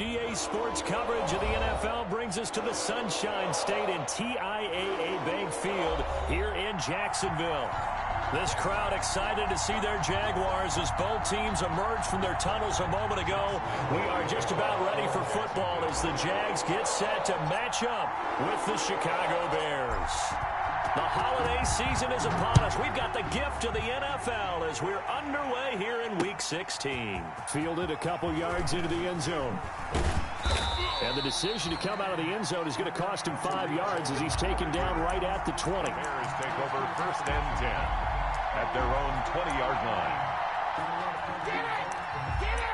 EA Sports coverage of the NFL brings us to the Sunshine State in TIAA Bank Field here in Jacksonville. This crowd excited to see their Jaguars as both teams emerged from their tunnels a moment ago. We are just about ready for football as the Jags get set to match up with the Chicago Bears. The holiday season is upon us. We've got the gift of the NFL as we're underway here in Week 16. Fielded a couple yards into the end zone. And the decision to come out of the end zone is going to cost him 5 yards as he's taken down right at the 20. Bears take over 1st and 10 at their own 20-yard line. Get it! Get it!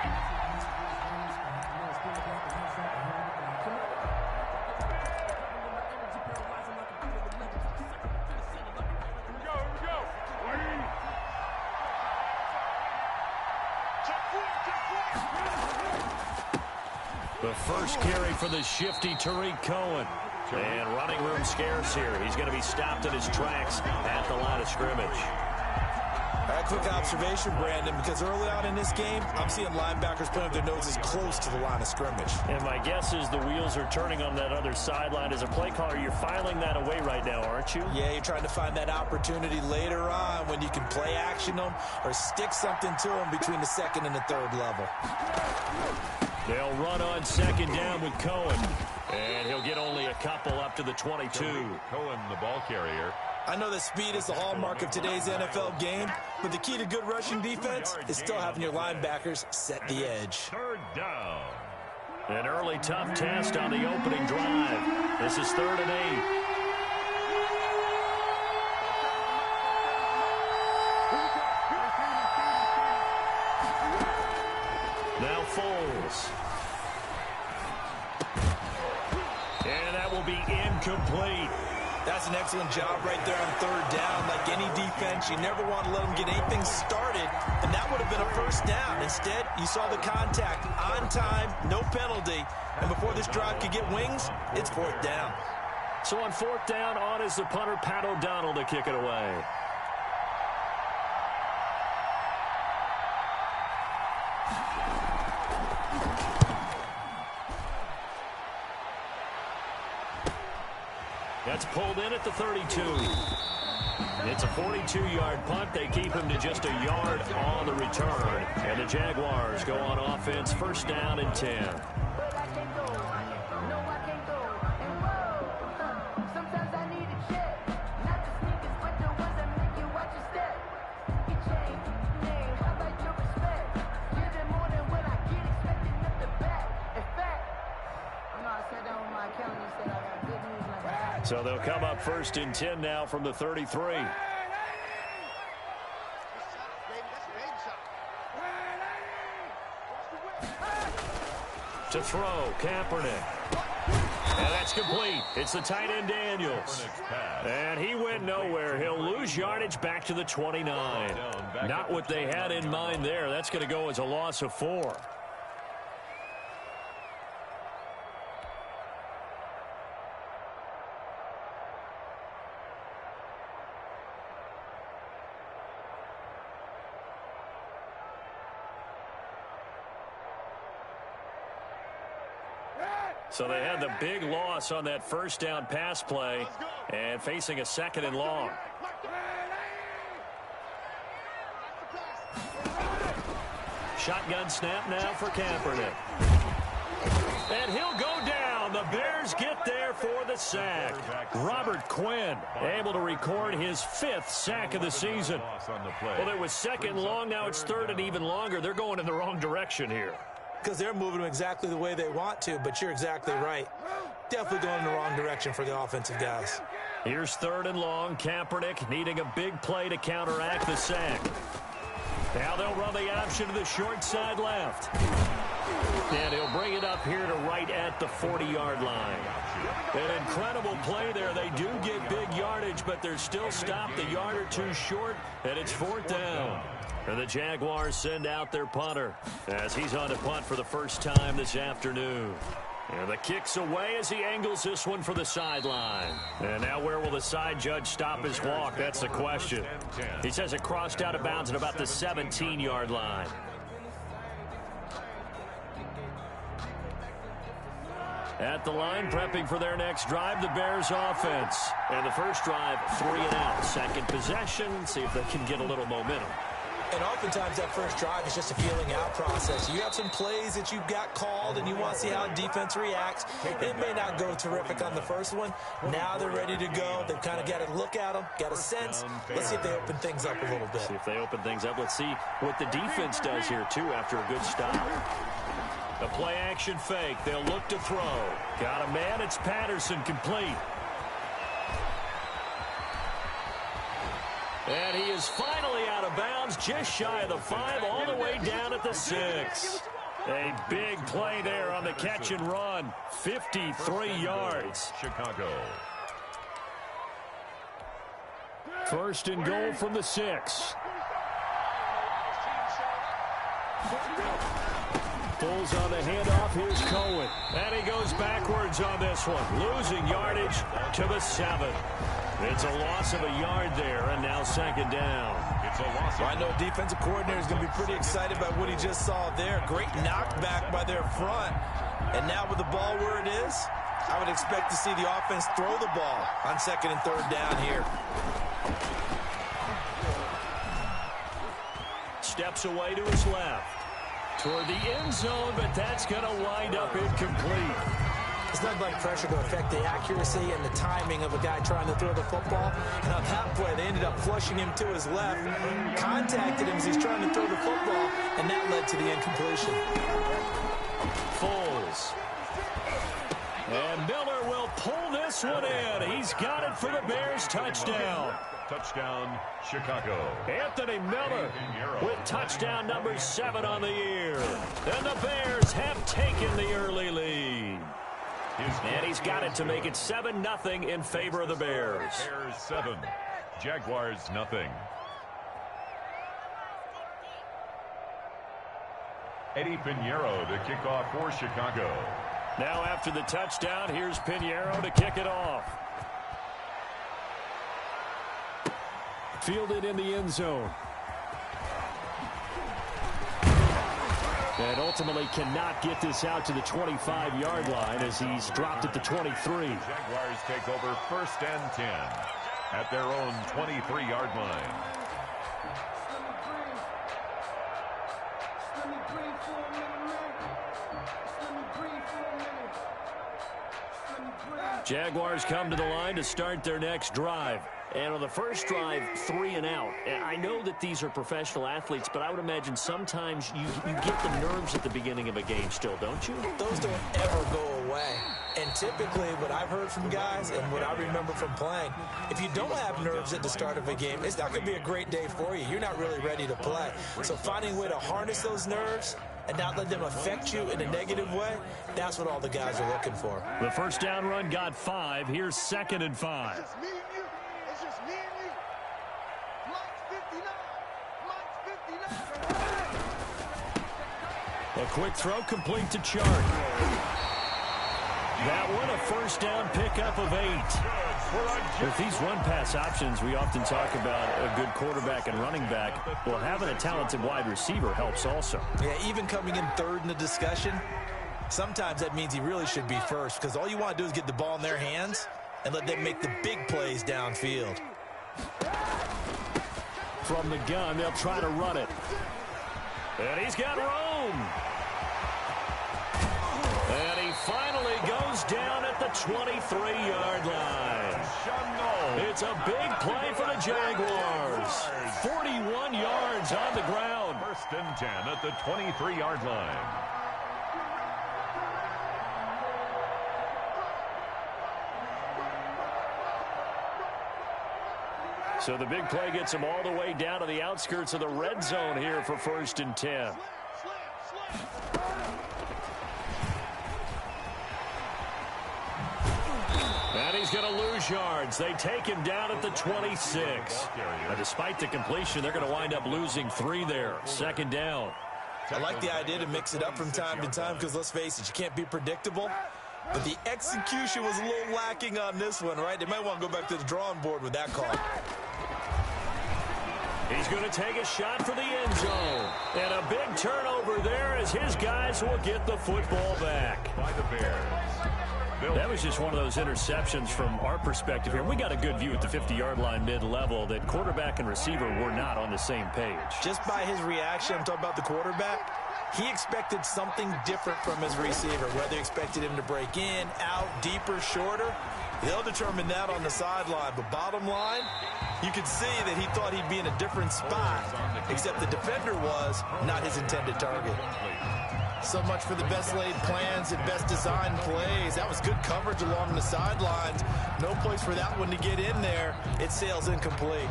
The first carry for the shifty Tariq Cohen. And running room scarce here. He's going to be stopped in his tracks at the line of scrimmage. A quick observation, Brandon, because early on in this game, I'm seeing linebackers putting up their noses close to the line of scrimmage. And my guess is the wheels are turning on that other sideline. As a play caller, you're filing that away right now, aren't you? Yeah, you're trying to find that opportunity later on when you can play action them or stick something to them between the second and the third level. They'll run on second down with Cohen. And he'll get only a couple up to the 22. Cohen, the ball carrier. I know that speed is the hallmark of today's NFL game, but the key to good rushing defense is still having your linebackers set the edge. 3rd down. An early tough test on the opening drive. This is 3rd and 8. Now Foles. And that will be incomplete. That's an excellent job right there on 3rd down. Like any defense, you never want to let them get anything started, and that would have been a 1st down. Instead, you saw the contact on time, no penalty, and before this drive could get wings, it's 4th down. So on 4th down, on is the punter, Pat O'Donnell, to kick it away. That's pulled in at the 32. It's a 42-yard punt. They keep him to just a yard on the return. And the Jaguars go on offense, 1st down and 10. So they'll come up 1st and 10 now from the 33. To throw, Kaepernick. And that's complete. It's the tight end Daniels. And he went nowhere. He'll lose yardage back to the 29. Not what they had in mind there. That's going to go as a loss of 4. So they had the big loss on that 1st down pass play and facing a 2nd and long. Shotgun snap now for Kaepernick. And he'll go down. The Bears get there for the sack. Robert Quinn able to record his 5th sack of the season. Well, it was 2nd and long. Now it's 3rd and even longer. They're going in the wrong direction here. Because they're moving them exactly the way they want to, but you're exactly right. Definitely going in the wrong direction for the offensive guys. Here's 3rd and long. Kaepernick needing a big play to counteract the sack. Now they'll run the option to the short side left. And he'll bring it up here to right at the 40-yard line. An incredible play there. They do get big yardage, but they're still stopped a yard or two short, and it's 4th down. And the Jaguars send out their punter as he's on to punt for the first time this afternoon. And the kick's away as he angles this one for the sideline. And now where will the side judge stop his walk? That's the question. He says it crossed out of bounds at about the 17-yard line. At the line, prepping for their next drive, the Bears offense. And the first drive, 3 and out. Second possession, see if they can get a little momentum. And oftentimes that first drive is just a feeling out process. You have some plays that you've got called and you want to see how defense reacts. It may not go terrific on the first one. Now they're ready to go. They've kind of got to look at them, got a sense. Let's see if they open things up a little bit. See if they open things up. Let's see what the defense does here, too, after a good stop. A play-action fake. They'll look to throw. Got a man. It's Patterson, complete. And he is finally out of bounds, just shy of the 5, all the way down at the 6. A big play there on the catch and run. 53 yards. Chicago. First and goal from the 6. Pulls on the handoff. Here's Cohen. And he goes backwards on this one. Losing yardage to the 7. It's a loss of a yard there, and now second down. It's a loss. Well, I know defensive coordinator is going to be pretty excited about what he just saw there. Great knockback by their front. And now with the ball where it is, I would expect to see the offense throw the ball on second and third down here. Steps away to his left. Toward the end zone, but that's going to wind up incomplete. It's nothing like pressure to affect the accuracy and the timing of a guy trying to throw the football. And on that play, they ended up flushing him to his left, contacted him as he's trying to throw the football, and that led to the incompletion. Foles. And Miller will pull this one in. He's got it for the Bears. Touchdown. Touchdown, Chicago. Anthony Miller with touchdown number 7 on the year. And the Bears have taken the early lead. And he's got it to make it 7-0 in favor of the Bears. Bears 7, Jaguars 0. Eddie Pinheiro to kick off for Chicago. Now after the touchdown, here's Pinheiro to kick it off. Fielded in the end zone. And ultimately cannot get this out to the 25-yard line as he's dropped at the 23. Jaguars take over first and 10 at their own 23-yard line. Jaguars come to the line to start their next drive. And on the first drive, 3 and out. I know that these are professional athletes, but I would imagine sometimes you get the nerves at the beginning of a game still, don't you? Those don't ever go away. And typically what I've heard from guys and what I remember from playing, if you don't have nerves at the start of a game, it's not going to be a great day for you. You're not really ready to play. So finding a way to harness those nerves and not let them affect you in a negative way, that's what all the guys are looking for. The first down run got 5. Here's 2nd and 5. A quick throw complete to Chark. That one a first down pickup of 8. With these run-pass options, we often talk about a good quarterback and running back. Well, having a talented wide receiver helps also. Yeah, even coming in third in the discussion, sometimes that means he really should be first because all you want to do is get the ball in their hands and let them make the big plays downfield. From the gun, they'll try to run it. And he's got room. And he finally goes down at the 23-yard line. It's a big play for the Jaguars. 41 yards on the ground. First and 10 at the 23-yard line. So the big play gets him all the way down to the outskirts of the red zone here for first and 10. And he's going to lose yards. They take him down at the 26. Now, despite the completion, they're going to wind up losing 3 there. Second down. I like the idea to mix it up from time to time because, let's face it, you can't be predictable. But the execution was a little lacking on this one, right? They might want to go back to the drawing board with that call. He's going to take a shot for the end zone. And a big turnover there as his guys will get the football back. By the Bears. That was just one of those interceptions from our perspective here. We got a good view at the 50-yard line mid-level that quarterback and receiver were not on the same page. Just by his reaction, I'm talking about the quarterback, he expected something different from his receiver, whether he expected him to break in, out, deeper, shorter. They'll determine that on the sideline. But bottom line, you could see that he thought he'd be in a different spot, except the defender was not his intended target. So much for the best laid plans and best designed plays. That was good coverage along the sidelines. No place for that one to get in there. It sails incomplete.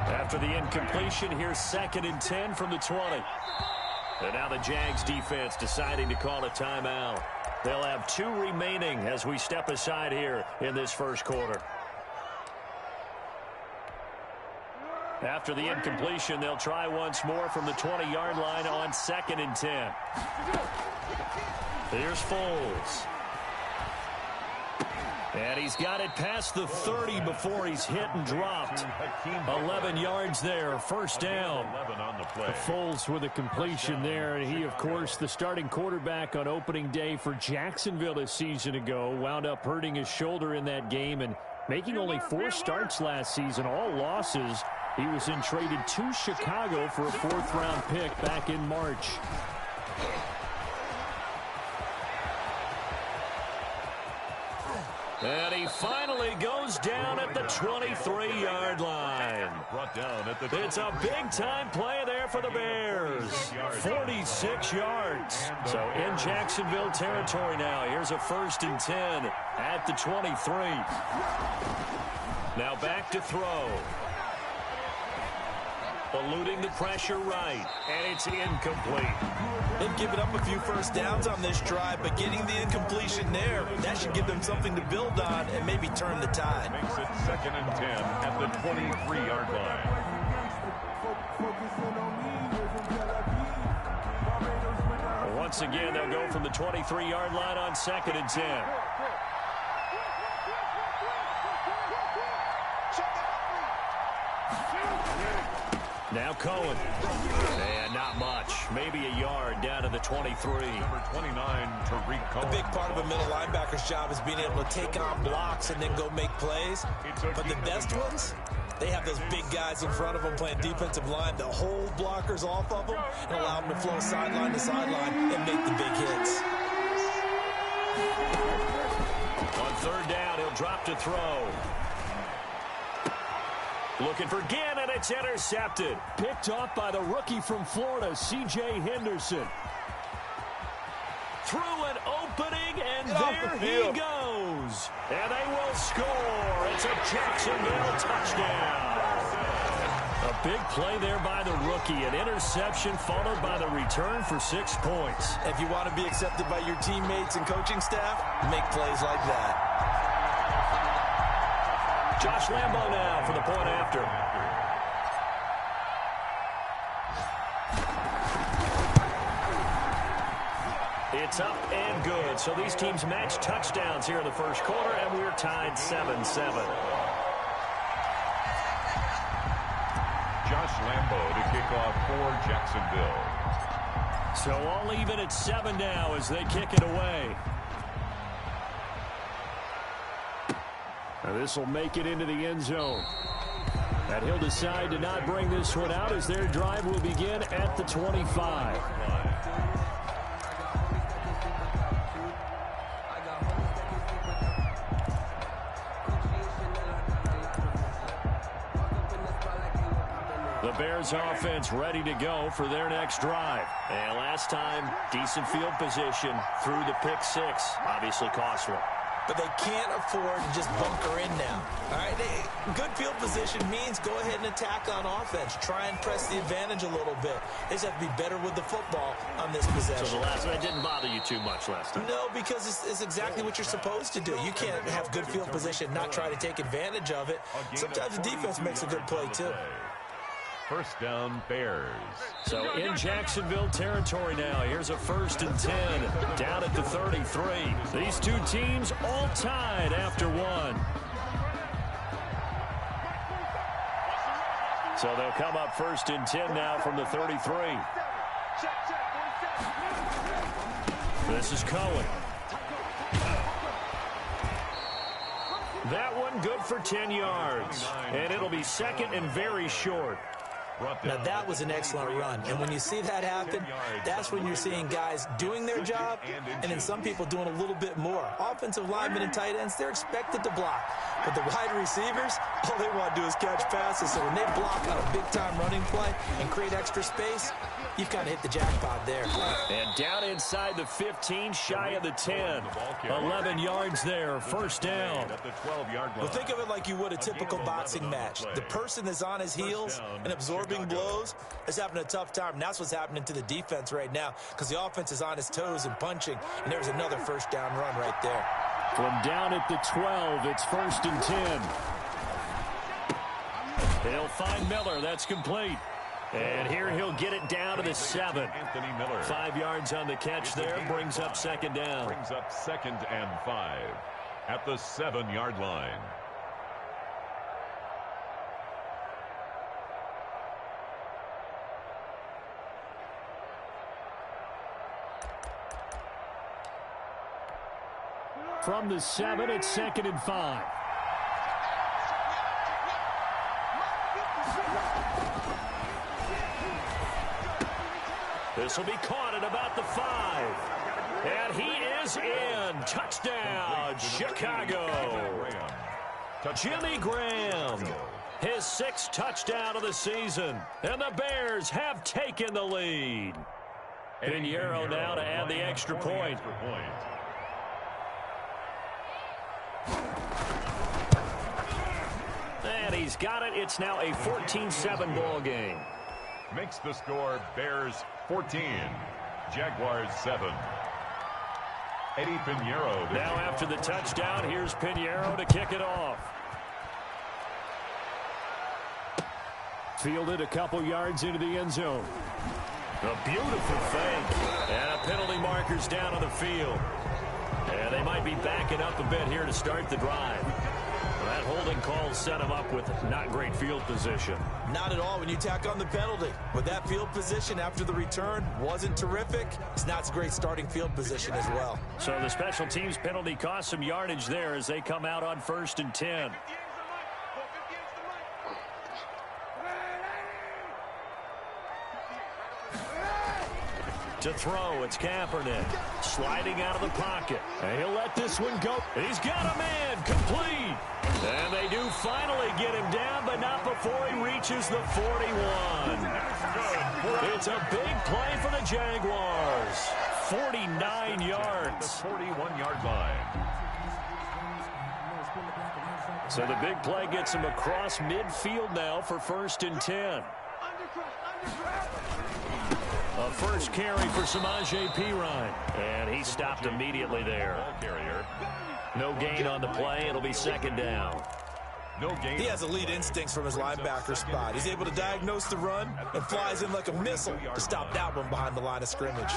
After the incompletion, here's 2nd and 10 from the 20. And now the Jags defense deciding to call a timeout. They'll have 2 remaining as we step aside here in this first quarter. After the incompletion, they'll try once more from the 20-yard line on 2nd and 10. Here's Foles. And he's got it past the 30 before he's hit and dropped. 11 yards there, first down. Foles with a completion there. And he, of course, the starting quarterback on opening day for Jacksonville a season ago, wound up hurting his shoulder in that game and making only 4 starts last season, all losses. He was then traded to Chicago for a 4th-round pick back in March. And he finally goes down at the 23-yard line. It's a big-time play there for the Bears. 46 yards. So in Jacksonville territory now. Here's a 1st and 10 at the 23. Now back to throw. Eluding the pressure right, and it's incomplete. They've given up a few first downs on this drive, but getting the incompletion there, that should give them something to build on and maybe turn the tide. Makes it 2nd and 10 at the 23-yard line. Once again, they'll go from the 23-yard line on 2nd and 10. Now Cohen. And not much. Maybe a yard down to the 23. Number 29, Tariq Cohen. A big part of a middle linebacker's job is being able to take on blocks and then go make plays. But the best ones, they have those big guys in front of them playing defensive line that hold blockers off of them and allow them to flow sideline to sideline and make the big hits. On 3rd down, he'll drop to throw. Looking for Ginn, and it's intercepted. Picked off by the rookie from Florida, C.J. Henderson. Through an opening, and there he goes. And they will score. It's a Jacksonville touchdown. A big play there by the rookie. An interception followed by the return for 6 points. If you want to be accepted by your teammates and coaching staff, make plays like that. Josh Lambo now for the point after. It's up and good. So these teams match touchdowns here in the first quarter, and we're tied 7-7. Josh Lambo to kick off for Jacksonville. So all even at 7 now as they kick it away. Now this will make it into the end zone. And he'll decide to not bring this one out as their drive will begin at the 25. The Bears offense ready to go for their next drive. And last time, decent field position through the pick 6. Obviously costly. But they can't afford to just bunker in now. All right, good field position means go ahead and attack on offense. Try and press the advantage a little bit. They just have to be better with the football on this possession. So the last one didn't bother you too much last time? No, because it's exactly what you're supposed to do. You can't have good field position, not try to take advantage of it. Sometimes the defense makes a good play, too. First down, Bears. So in Jacksonville territory now. Here's a 1st and 10 down at the 33. These two teams all tied after 1. So they'll come up 1st and 10 now from the 33. This is Cohen. That one good for 10 yards. And it'll be second and very short. Now, that was an excellent run. And when you see that happen, that's when you're seeing guys doing their job and then some people doing a little bit more. Offensive linemen and tight ends, they're expected to block. But the wide receivers, all they want to do is catch passes. So when they block on a big-time running play and create extra space, you've kind of hit the jackpot there. And down inside the 15, shy of the 10. 11 yards there, first down. Well, think of it like you would a typical boxing match. The person that's on his heels and absorbing blows is having a tough time. And that's what's happening to the defense right now because the offense is on its toes and punching. And there's another first down run right there. From down at the 12, it's first and 10. They'll find Miller. That's complete. And here he'll get it down to the 7. 5 yards on the catch there. Brings up second down. Brings up 2nd and 5 at the 7-yard line. From the 7, it's 2nd and 5. This will be caught at about the 5. And he is in. Touchdown, Chicago. Jimmy Graham, his 6th touchdown of the season. And the Bears have taken the lead. Pinheiro now to add the extra point. And he's got it. It's now a 14-7 ball game. Makes the score Bears 14, Jaguars 7. Eddie Pinheiro. Now after the touchdown, here's Pinheiro to kick it off. Fielded a couple yards into the end zone. A beautiful fake. And a penalty marker's down on the field. And they might be backing up a bit here to start the drive. That holding call set him up with not great field position. Not at all when you tack on the penalty. With that field position after the return wasn't terrific, it's not a great starting field position as well. So the special teams penalty cost some yardage there as they come out on 1st and 10. To throw, it's Kaepernick. Sliding out of the pocket. And he'll let this one go. He's got a man. Complete. And they do finally get him down, but not before he reaches the 41. It's a big play for the Jaguars. 49 yards. The 41-yard line. So the big play gets him across midfield now for 1st and 10. A first carry for Samaje Perine. And he stopped immediately there. No gain on the play. It'll be 2nd down. No gain. He has elite instincts from his linebacker spot. He's able to diagnose the run and flies in like a missile to stop that one behind the line of scrimmage.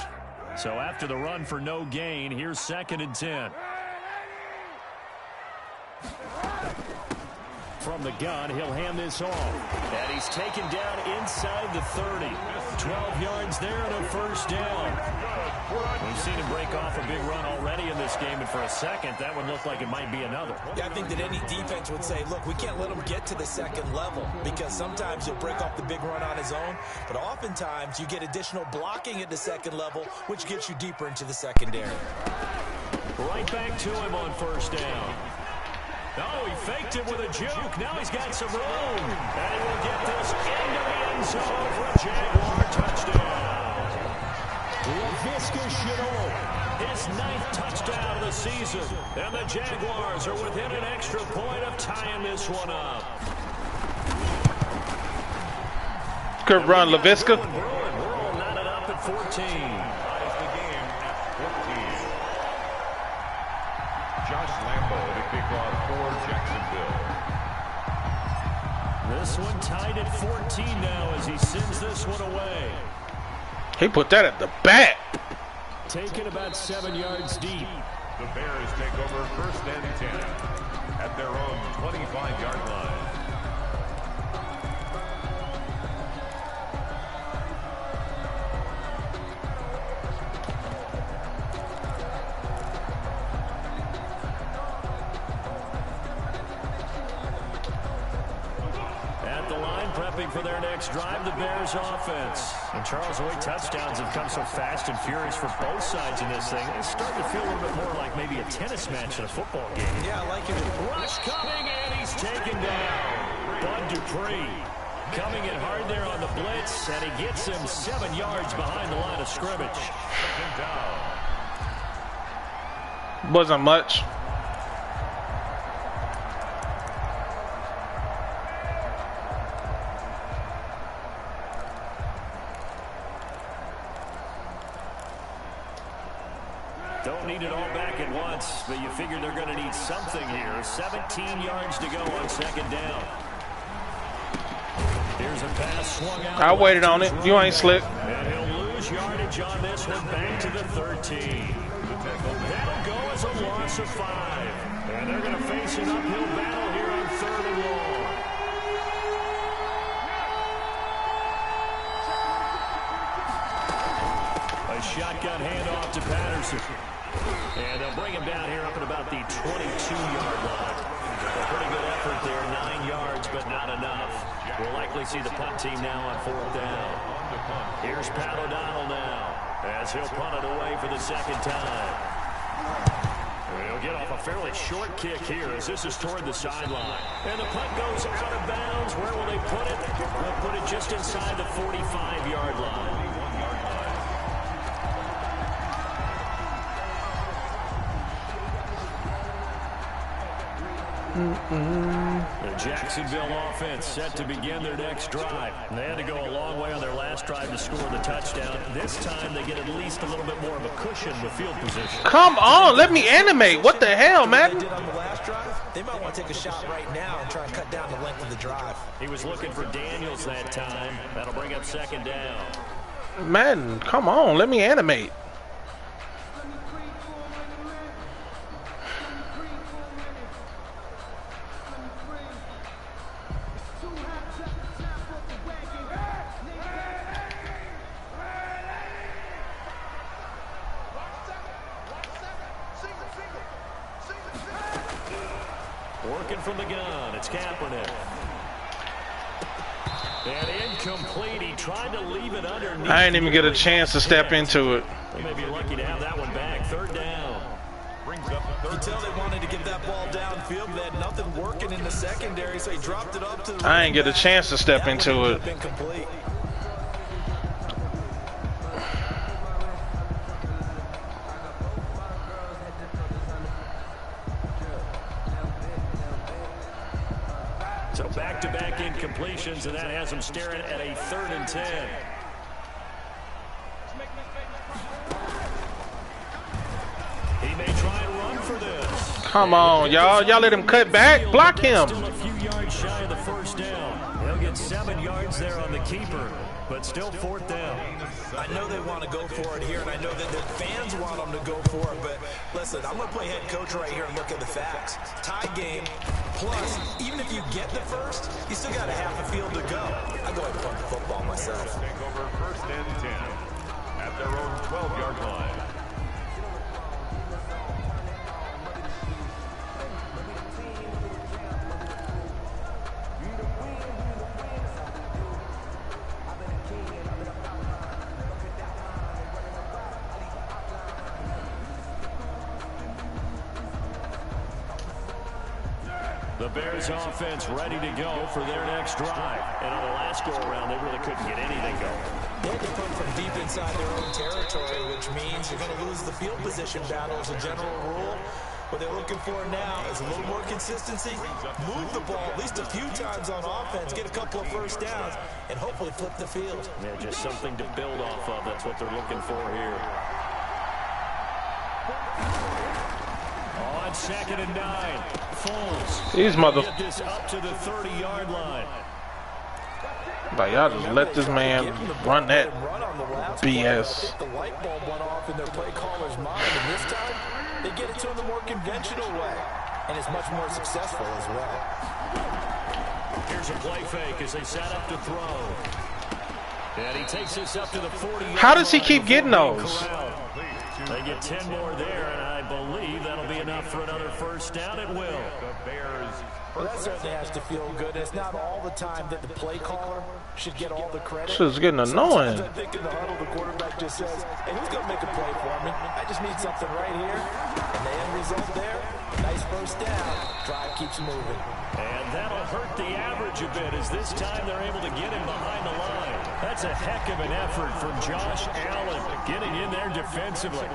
So after the run for no gain, here's 2nd and 10. From the gun, he'll hand this off. And he's taken down inside the 30. 12 yards there and a first down. We've seen him break off a big run already in this game, and for a second, that one looked like it might be another. Yeah, I think that any defense would say, look, we can't let him get to the 2nd level because sometimes he'll break off the big run on his own, but oftentimes you get additional blocking at the 2nd level, which gets you deeper into the secondary. Right back to him on first down. Oh, he faked it with a juke. Now he's got some room. And he will get this into the end zone for a Jaguar touchdown. Laviska Shenault, his 9th touchdown of the season. And the Jaguars are within an extra point of tying this one up. Good run, Laviska. We're all knotted up at 14. Josh Lambo to kick off for Jacksonville. This one tied at 14 now as he sends this one away. He put that at the back. Taken about 7 yards deep. The Bears take over 1st and 10 at their own 25-yard line. prepping for their next drive, the Bears offense. And Charles, the way touchdowns have come so fast and furious for both sides in this thing, it's starting to feel a little bit more like maybe a tennis match in a football game. Yeah, I like it. Rush coming, and he's taken down. Bud Dupree coming in hard there on the blitz, and he gets him 7 yards behind the line of scrimmage. Second down. Wasn't much. Don't need it all back at once, but you figure they're going to need something here. 17 yards to go on second down. Here's a pass swung out. I waited on it. You ain't slick. And he'll lose yardage on this one, back to the 13. That'll go as a loss of 5. And they're going to face an uphill battle here on 3rd and long. A shotgun handoff to Patterson. And they'll bring him down here up at about the 22-yard line. A pretty good effort there, 9 yards, but not enough. We'll likely see the punt team now on 4th down. Here's Pat O'Donnell now, as he'll punt it away for the second time. And he'll get off a fairly short kick here, as this is toward the sideline. And the punt goes out of bounds. Where will they put it? They'll put it just inside the 45-yard line. The Jacksonville offense set to begin their next drive. And they had to go a long way on their last drive to score the touchdown. This time they get at least a little bit more of a cushion with field position. Come on, let me animate. What the hell, man? They did on the last drive. They might want to take a shot right now and try and cut down the length of the drive. He was looking for Daniels that time. That'll bring up second down. Man, come on, let me animate. Working from the gun, it's Kaepernick. And incomplete. He tried to leave it underneath. I didn't even get a chance to step into it. We may be lucky to have that one back. 3rd down. Brings up You third. tell they wanted to get that ball downfield, but they had nothing working in the secondary, so he dropped it up to the I didn't get a chance to step into it. Incomplete. So back-to-back incompletions, and that has him staring at a 3rd and 10. He may try and run for this. Come on, y'all. Y'all let him cut back. Block him. Still a few yards shy of the 1st down. He'll get 7 yards there on the keeper, but still 4th down. I know they want to go for it here, and I know that the fans want them to go for it, but listen, I'm going to play head coach right here and look at the facts. Tie game, plus, even if you get the first, you still got a half a field to go. I go ahead and punt the football myself. Take over 1st and 10 at their own 12-yard line. The Bears offense ready to go for their next drive. And on the last go-around, they really couldn't get anything going. They had to come from deep inside their own territory, which means you're going to lose the field position battle as a general rule. What they're looking for now is a little more consistency, move the ball at least a few times on offense, get a couple of first downs, and hopefully flip the field. Yeah, just something to build off of. That's what they're looking for here. On 2nd and 9, Foles. These mother. Get this up to the 30-yard line. Like, y'all just let this man run that BS. The light bulb went off in their play caller's mind, and this time they get it to him the more conventional way, and it's much more successful as well. Here's a play fake as they set up to throw. And he takes this up to the 40. How does he keep getting those? They get 10 more there, and I believe that'll be enough for another first down. It will. The Bears Well, that certainly has to feel good. It's not all the time that the play caller should get all the credit. This is getting annoying. I think in the huddle, the quarterback just says, hey, who's going to make a play for me? I just need something right here. And the end result there, nice first down. Drive keeps moving. And that'll hurt the average a bit as this time they're able to get him behind the line. That's a heck of an effort from Josh Allen getting in there defensively.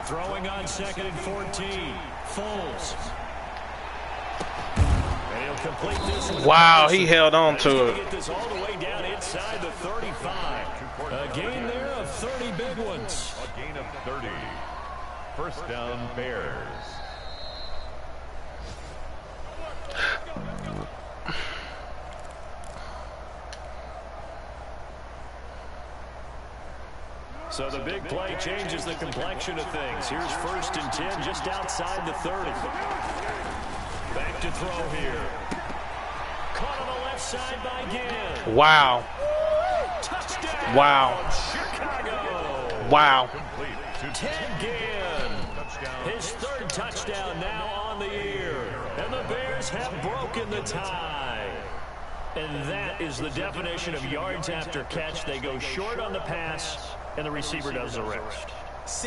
Throwing on 2nd and 14. Foles. And he'll complete this. Wow, he held on to it. Get this all the way down inside the 35. A gain there of 30 big ones. A gain of 30. First down, Bears. So the big play changes the complexion of things. Here's 1st and 10 just outside the 30. Back to throw here. Caught on the left side by Ginn. Wow. Touchdown. Wow. Chicago. Wow. Ted Ginn. His 3rd touchdown now on the year. And the Bears have broken the tie. And that is the definition of yards after catch. They go short on the pass, and the receiver does the rest.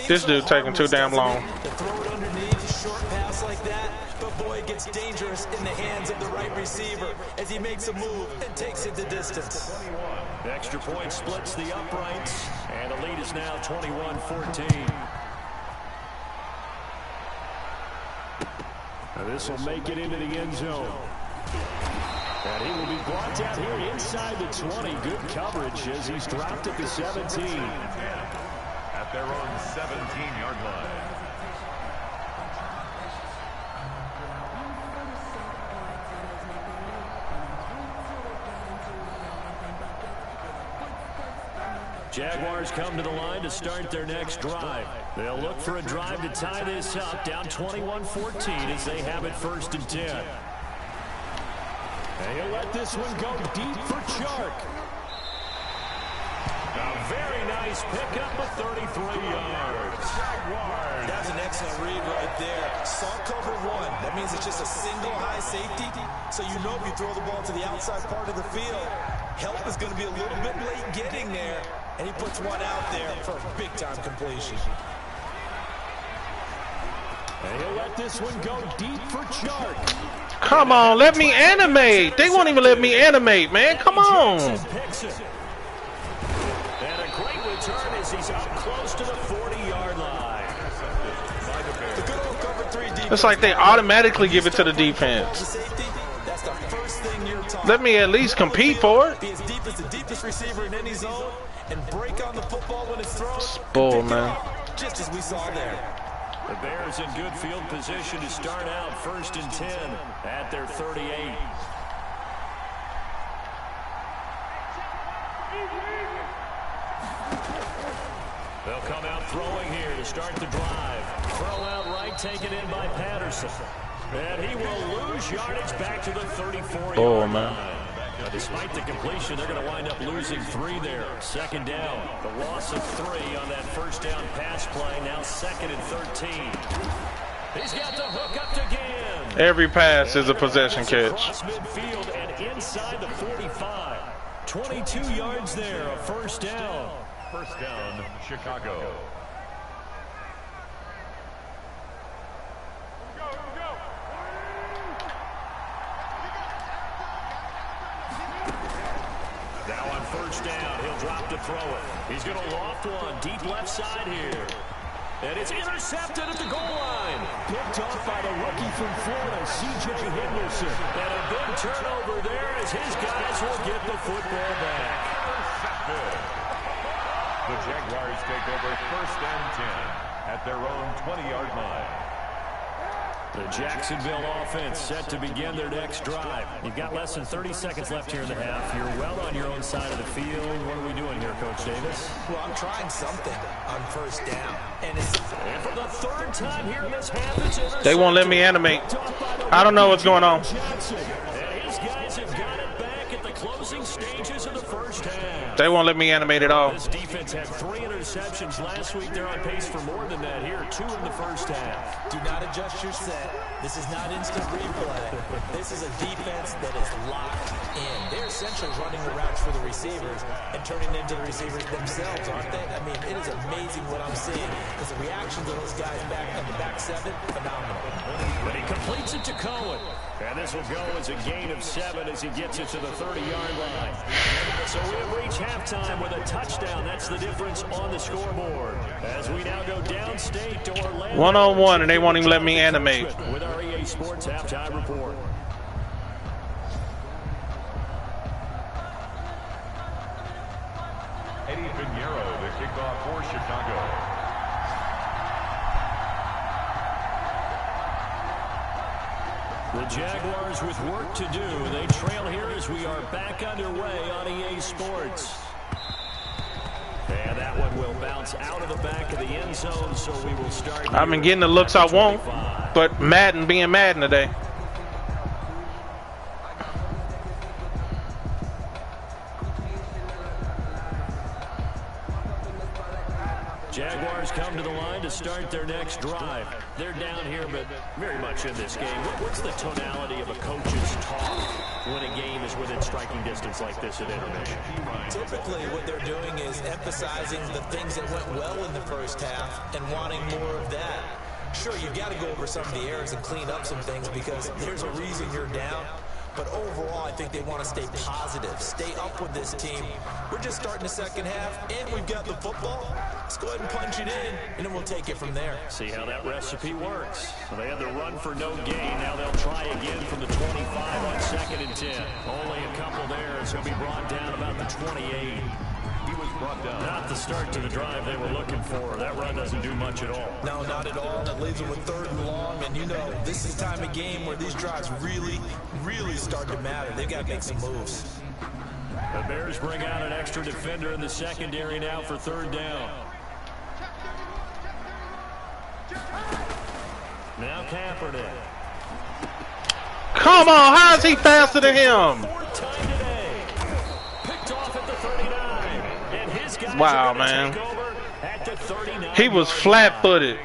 This dude taking too damn long. To throw it underneath a short pass like that, but boy, it gets dangerous in the hands of the right receiver as he makes a move and takes it the distance. The extra point splits the uprights, and the lead is now 21-14. Now this will make it into the end zone. And he will be brought down here inside the 20. Good coverage as he's dropped at the 17. At their own 17-yard line. Jaguars come to the line to start their next drive. They'll look for a drive to tie this up, down 21-14 as they have it 1st and 10. And he'll let this one go deep for Chark. A very nice pickup of 33 yards. That's an excellent read right there. Saw cover 1. That means it's just a single high safety. So you know if you throw the ball to the outside part of the field, help is going to be a little bit late getting there. And he puts one out there for a big-time completion. And he'll let this one go deep for Chark. Come on, let me animate. They won't even let me animate, man. Come on. And a great return as he's up close to the 40-yard line. The good old cover 3 defense. It's like they automatically give it to the defense. That's the first thing you're taught. Let me at least compete for it. Be as deep as the deepest receiver in any zone and break on the football when it's thrown. Bull, man. Just as we saw there. The Bears in good field position to start out 1st and 10 at their 38. They'll come out throwing here to start the drive. Throw out right, taken in by Patterson. And he will lose yardage back to the 34-yard line. Despite the completion, they're going to wind up losing 3 there. 2nd down. The loss of 3 on that 1st down pass play. Now 2nd and 13. He's got the hook up to Ginn. Every pass is a possession catch. Across midfield and inside the 45. 22 yards there, a 1st down. 1st down, Chicago. Now on 1st down, he'll drop to throw it. He's going to loft one deep left side here. And it's intercepted at the goal line. Picked off by the rookie from Florida, C.J. Henderson. And a big turnover there as his guys will get the football back. The Jaguars take over 1st and 10 at their own 20-yard line. The Jacksonville offense set to begin their next drive. You've got less than 30 seconds left here in the half. You're well on your own side of the field. What are we doing here, Coach Davis? Well, I'm trying something on 1st down. And for the 3rd time here in this half, it's intercepted. They won't let me animate. I don't know what's going on. And his guys have got it back at the closing stages of the 1st half. They won't let me animate at all. This defense had 3 interceptions last week. They're on pace for more than that here. 2 in the first half. Do not adjust your set. This is not instant replay. This is a defense that is locked in. They're essentially running the routes for the receivers and turning into the receivers themselves, aren't they? I mean, it is amazing what I'm seeing because the reactions of those guys back in the back 7, phenomenal. But he completes it to Cohen. And this will go as a gain of 7 as he gets it to the 30-yard line. So we have reached halftime with a touchdown. That's the difference on the scoreboard. As we now go downstate to Orlando. 1-on-1, and they won't even let me animate. With our EA Sports halftime report. Eddie Pinheiro, the kickoff for Chicago. The Jaguars with work to do. They trail here as we are back underway on EA Sports. And that one will bounce out of the back of the end zone, so we will start. I've been getting the looks I want, but Madden being Madden today. Jaguars come to the line to start their next drive. They're down here, but very much in this game. What's the tonality of a coach's talk when a game is within striking distance like this at intermission? Typically, what they're doing is emphasizing the things that went well in the first half and wanting more of that. Sure, you've got to go over some of the errors and clean up some things because there's a reason you're down. But overall, I think they want to stay positive, stay up with this team. We're just starting the second half, and we've got the football. Let's go ahead and punch it in, and then we'll take it from there. See how that recipe works. So they had the run for no gain. Now they'll try again from the 25 on 2nd and 10. Only a couple there, so he'll be brought down about the 28. He was brought down. Not the start to the drive they were looking for. That run doesn't do much at all. No, not at all. That leaves them with 3rd and long, and you know, this is time of game where these drives really start to matter. They've got to make some moves. The Bears bring out an extra defender in the secondary now for 3rd down. Now Kaepernick. Come on, how is he faster than him? 4th time today. Picked off at the 39. And his guys wow, man. take over at the 39. He was flat-footed.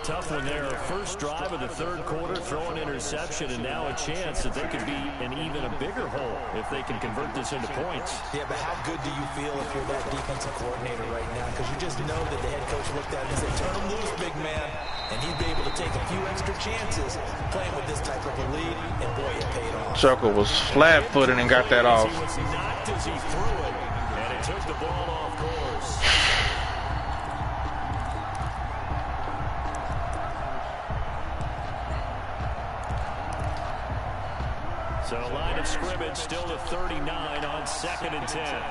Tough one there. First drive of the 3rd quarter, throw an interception, and now a chance that they could be in even a bigger hole if they can convert this into points. Yeah, but how good do you feel if you're that defensive coordinator right now? Because you just know that the head coach looked at him and said, turn him loose, big man. And he'd be able to take a few extra chances playing with this type of a lead, and boy, it paid off. Chuckle was flat-footed and got that off. He was knocked as he threw it, and it took the ball off course. So line of scrimmage still to 39 on 2nd and 10.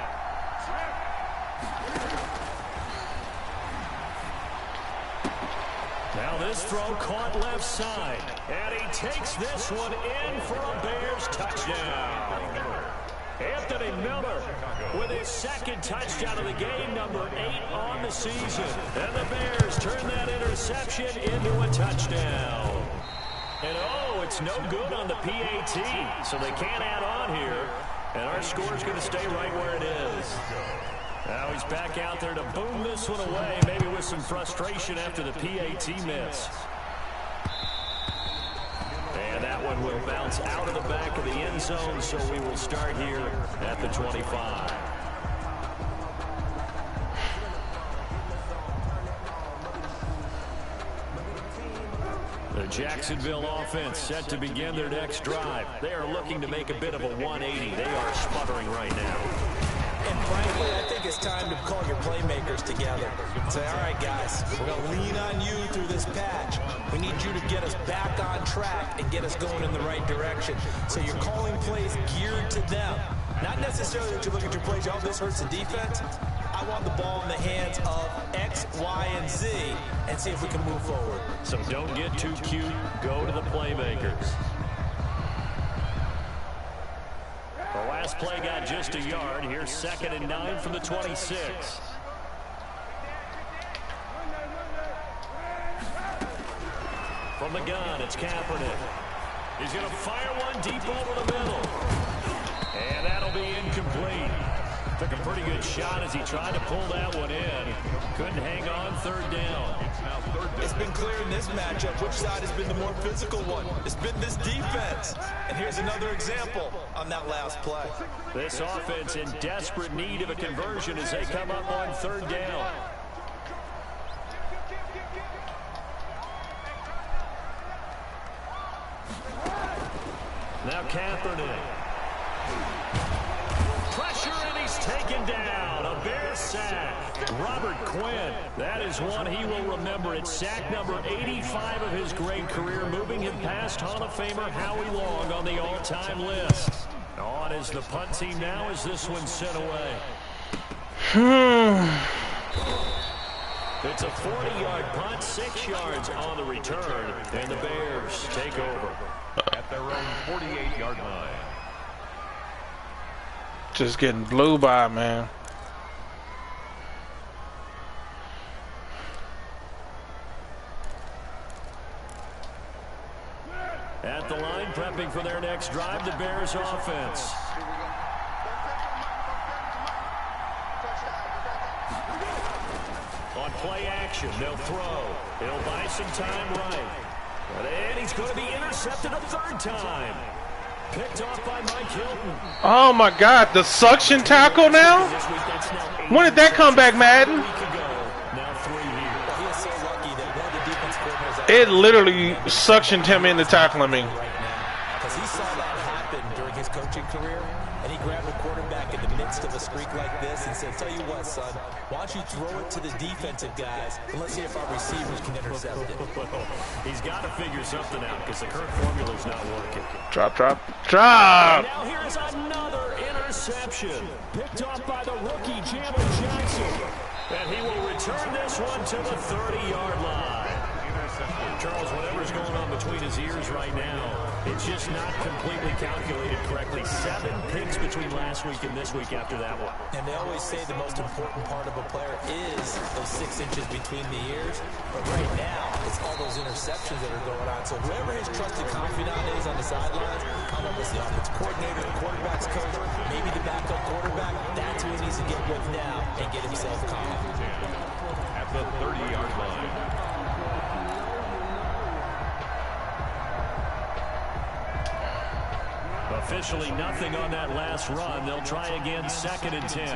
Now this throw caught left side, and he takes this one in for a Bears touchdown. Anthony Miller with his 2nd touchdown of the game, number 8 on the season. And the Bears turn that interception into a touchdown. And oh, it's no good on the PAT, so they can't add on here. And our score's going to stay right where it is. Now he's back out there to boom this one away, maybe with some frustration after the PAT miss. And that one will bounce out of the back of the end zone, so we will start here at the 25. The Jacksonville offense set to begin their next drive. They are looking to make a bit of a 180. They are sputtering right now. And frankly, I think it's time to call your playmakers together. Say, all right, guys, we're going to lean on you through this patch. We need you to get us back on track and get us going in the right direction. So you're calling plays geared to them. Not necessarily that you look at your plays, oh, this hurts the defense. I want the ball in the hands of X, Y, and Z and see if we can move forward. So don't get too cute. Go to the playmakers. The last play got just a yard. Here's 2nd and 9 from the 26. From the gun, it's Kaepernick. He's going to fire one deep over the middle. And that'll be incomplete. Took a pretty good shot as he tried to pull that one in. Couldn't hang on, third down. It's been clear in this matchup which side has been the more physical one. It's been this defense. And here's another example on that last play. This offense in desperate need of a conversion as they come up on third down. Now Kaepernick. Pressure, and he's taken down. A Bears sack. Robert Quinn. That is one he will remember. It's sack number 85 of his great career, moving him past Hall of Famer Howie Long on the all-time list. On is the punt team now as this one's sent away. It's a 40-yard punt, 6 yards on the return, and the Bears take over at their own 48-yard line. Just getting blew by, man. At the line, prepping for their next drive, the Bears offense. On play action, they'll throw. He'll buy some time right. And he's going to be intercepted a third time. Picked off by Mike Hilton. Oh my God, the suction tackle now? When did that come back, Madden? It literally suctioned him into tackling me. Because he saw that happen during his coaching career, and he grabbed the quarterback in the midst of a streak like this and said, tell you what, son, why don't you throw it to the defensive guys, and let's see if our receivers can intercept it. He's got to figure something out because the current formula's not working. Drop, drop, drop! And now here's another interception. Picked off by the rookie, Jamal Jackson. And he will return this one to the 30-yard line. Charles, whatever's going on between his ears right now, it's just not completely calculated correctly. 7 picks between last week and this week after that one. And they always say the most important part of a player is those 6 inches between the ears. But right now, it's all those interceptions that are going on. So whoever his trusted confidant is on the sidelines, I don't know if it's the offensive coordinator, the quarterback's coach, maybe the backup quarterback, that's who he needs to get with now and get himself calm. At the 30-yard line. Officially nothing on that last run. They'll try again, 2nd and 10.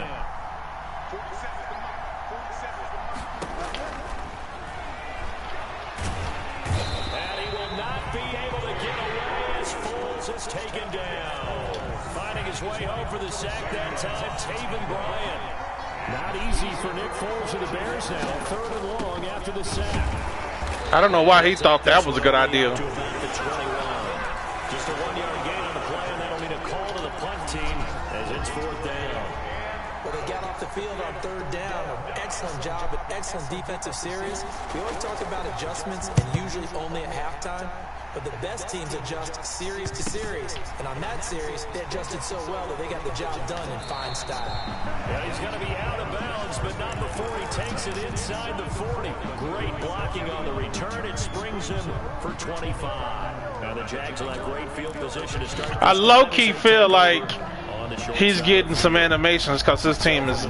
And he will not be able to get away as Foles is taken down. Finding his way home for the sack that time, Taven Bryan. Not easy for Nick Foles and the Bears now. 3rd and long after the sack. I don't know why he thought that was a good idea. Just a 1-yard gain on the play, and that'll mean a call to the punt team as it's 4th down. Well, they got off the field on 3rd down. An excellent job, an excellent defensive series. We always talk about adjustments, and usually only at halftime. But the best teams adjust series to series. And on that series, they adjusted so well that they got the job done in fine style. Yeah, he's going to be out of bounds, but not before he takes it inside the 40. Great blocking on the return. It springs him for 25. Now the Jags will have great field position to start. I low-key feel like he's getting some animations because his team is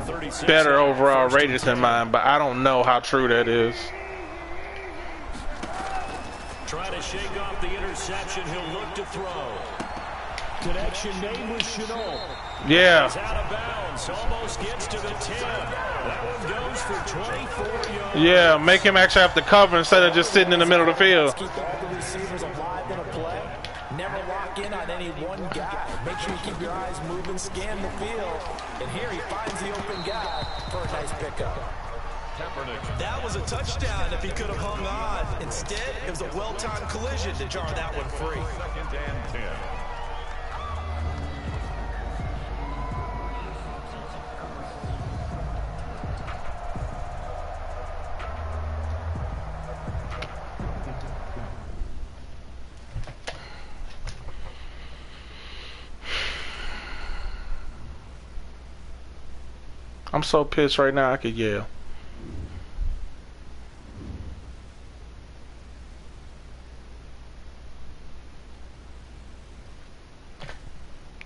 better overall rated than mine, but I don't know how true that is. Try to shake off the interception. He'll look to throw. Connection made with Chenault. Yeah. He's out of bounds. Almost gets to the 10. That one goes for 24 yards. Yeah, make him actually have to cover instead of just sitting in the middle of the field. Keep all the receivers alive in a play. Never lock in on any one guy. Make sure you keep your eyes moving, scan the field. And here he finds the open guy for a nice pickup. That was a touchdown if he could have hung on. Instead, it was a well-timed collision to jar that one free. 2nd and 10. I'm so pissed right now I could yell.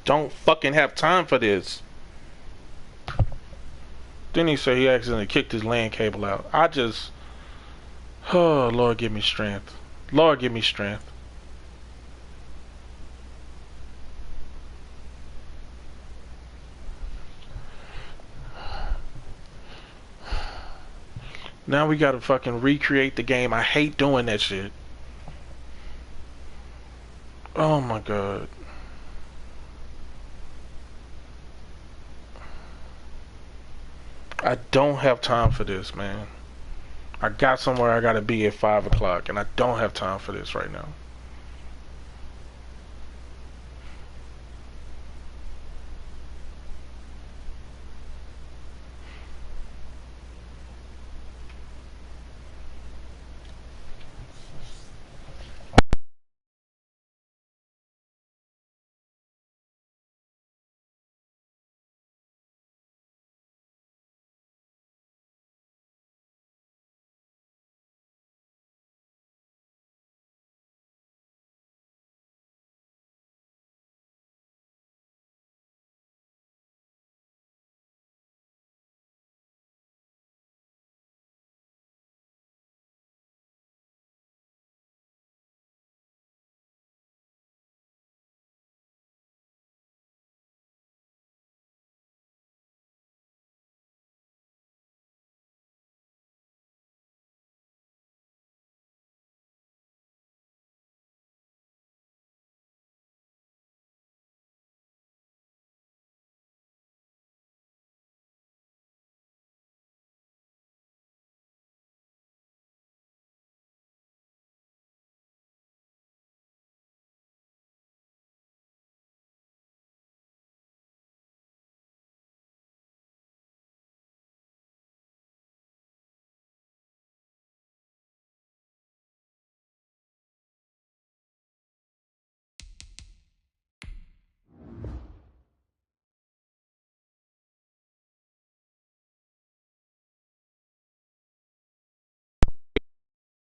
Don't fucking have time for this. Then he said he accidentally kicked his LAN cable out. I just, oh, Lord, give me strength. Lord, give me strength. Now we gotta fucking recreate the game. I hate doing that shit. Oh my god. I don't have time for this, man. I got somewhere I gotta be at 5 o'clock, and I don't have time for this right now.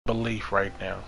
Belief right now.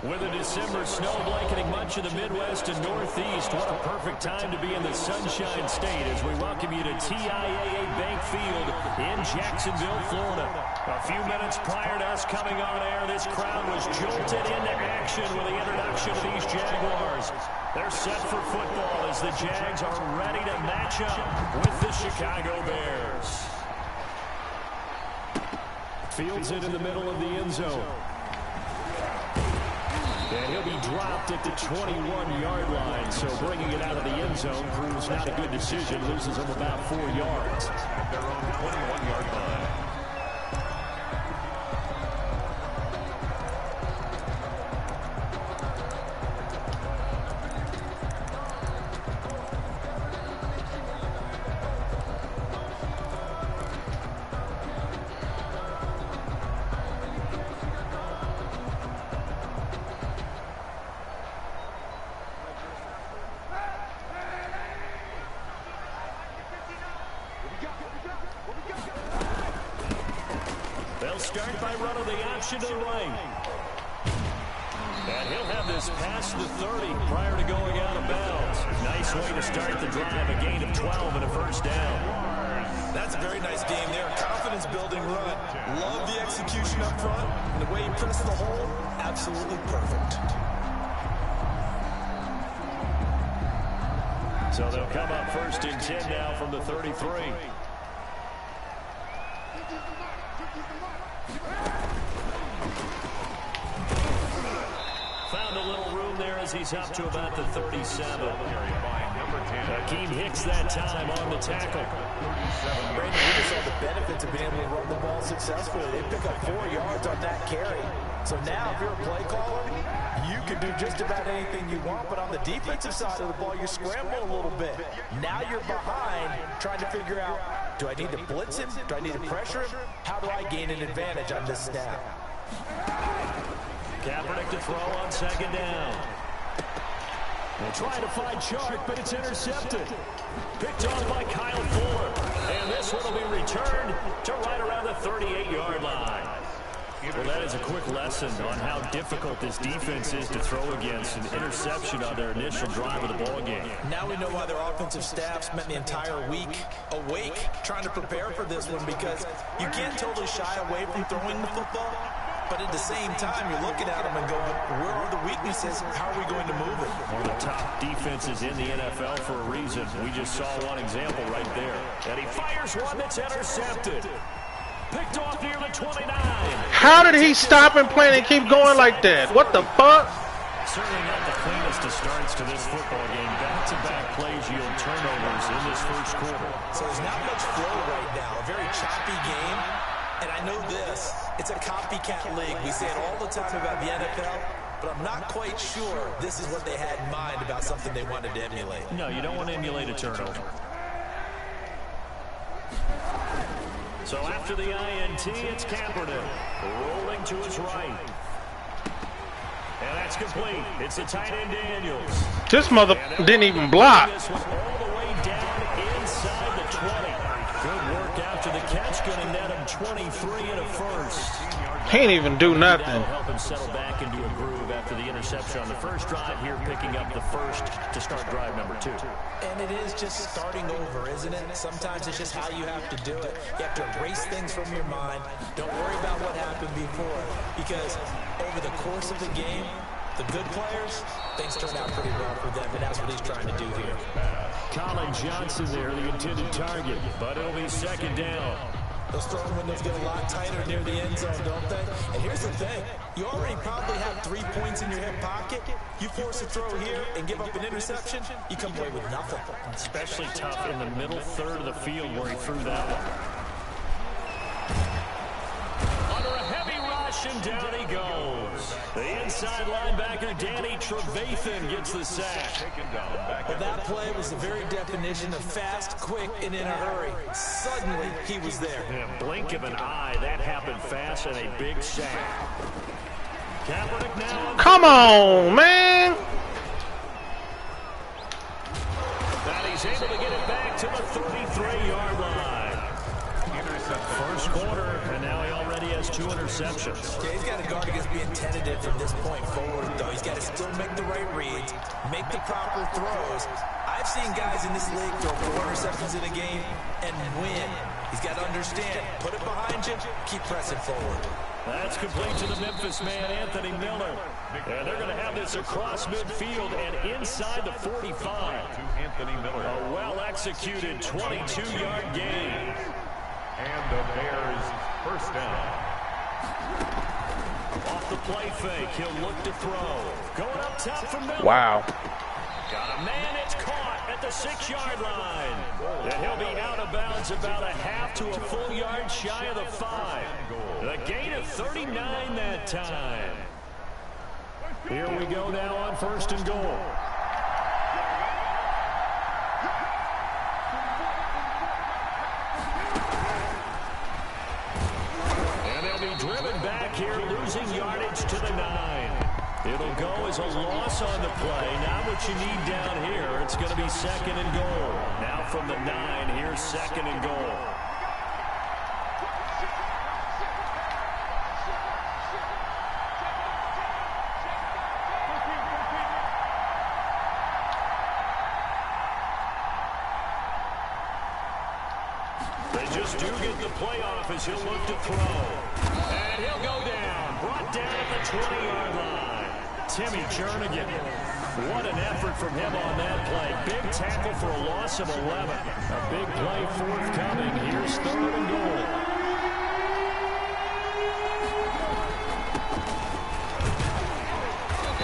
With a December snow blanketing much of the Midwest and Northeast, what a perfect time to be in the Sunshine State as we welcome you to TIAA Bank Field in Jacksonville, Florida. A few minutes prior to us coming on air, this crowd was jolted into action with the introduction of these Jaguars. They're set for football as the Jags are ready to match up with the Chicago Bears. Fields it in the middle of the end zone. And he'll be dropped at the 21-yard line. So bringing it out of the end zone proves not a good decision. Loses him about 4 yards. At their own 21-yard line. They'll start by running the option to the right. And he'll have this past the 30 prior to going out of bounds. Nice way to start the drive, a gain of 12 and a first down. That's a very nice game there. Confidence-building run. Love the execution up front. And the way he pressed the hole, absolutely perfect. So they'll come up first and 10 now from the 33. Found a little room there as he's up to about the 37. Akeem Hicks that time on the tackle. Brandon, we just saw the benefits of being able to run the ball successfully. They pick up 4 yards on that carry. So now if you're a play caller, you can do just about anything you want. But on the defensive side of the ball, you scramble a little bit. Now you're behind trying to figure out, do I need to blitz him? Do I need to pressure him? How do I gain an advantage on this snap? Kaepernick to throw on second down. They'll try to find Chark, but it's intercepted. Picked off by Kyle Fuller. And this one will be returned to right around the 38-yard line. Well, that is a quick lesson on how difficult this defense is to throw against an interception on their initial drive of the ball game. Now we know why their offensive staff spent the entire week awake trying to prepare for this one, because you can't totally shy away from throwing the football. But at the same time, you're looking at them and going, where are the weaknesses? How are we going to move it? One of the top defenses in the NFL for a reason. We just saw one example right there. And he fires one that's intercepted. Picked off near the 29. How did he stop and play and keep going like that? What the fuck? Certainly not the cleanest of starts to this football game. Back-to-back plays yield turnovers in this first quarter. So there's not much flow right now. A very choppy game. And I know this, it's a copycat league. We say it all the time about the NFL, but I'm not quite sure this is what they had in mind about something they wanted to emulate. No, you don't want to emulate a turnover. So after the INT, it's Kaepernick rolling to his right. And that's complete. It's the tight end Daniels. This mother didn't even block. This one all the way down inside the 20. Good work after the catch, going to net him 23 and a first. He ain't even do nothing. That'll help him settle back into a groove after the interception on the first drive. Here picking up the first to start drive number 2. And it is just starting over, isn't it? Sometimes it's just how you have to do it. You have to erase things from your mind. Don't worry about what happened before, because over the course of the game, the good players, things turn out pretty well for them, and that's what he's trying to do here. Colin Johnson there, the intended target, but it'll be second down. Those throwing windows get a lot tighter near the end zone, don't they? And here's the thing. You already probably have 3 points in your hip pocket. You force a throw here and give up an interception, you come away with nothing. Especially tough in the middle third of the field where he threw that one. Under a heavy rush, and down he goes. The inside linebacker, Danny Trevathan, gets the sack. Well, that play was the very definition of fast, quick, and in a hurry. Suddenly, he was there. In a blink of an eye, that happened fast, and a big sack. Kaepernick now. Come on, man. And he's able to get it back to the 33-yard line. First quarter, and now he already has 2 interceptions. Yeah, he's got to guard against being tentative from this point forward, though. He's got to still make the right reads, make the proper throws. I've seen guys in this league throw 4 interceptions in a game and win. He's got to understand, put it behind you, keep pressing forward. That's complete to the Memphis man, Anthony Miller. And they're going to have this across midfield and inside the 45. To Anthony Miller. A well-executed 22-yard gain. And the Bears first down. Off the play fake. He'll look to throw. Going up top for Miller. Wow. Got a man. It's caught at the 6-yard line. And he'll be out of bounds about a half to a full yard shy of the 5. The gain of 39 that time. Here we go now on 1st and goal. And they'll be driven back here, losing yardage to the 9. It'll go as a loss on the play. Not what you need down here. It's going to be 2nd and goal. Now from the 9, here's 2nd and goal. They just do get the playoff as he'll look to throw. And he'll go down. Brought down at the 20-yard line. Timmy Jernigan. What an effort from him on that play. Big tackle for a loss of 11. A big play forthcoming. Here's 3rd and goal.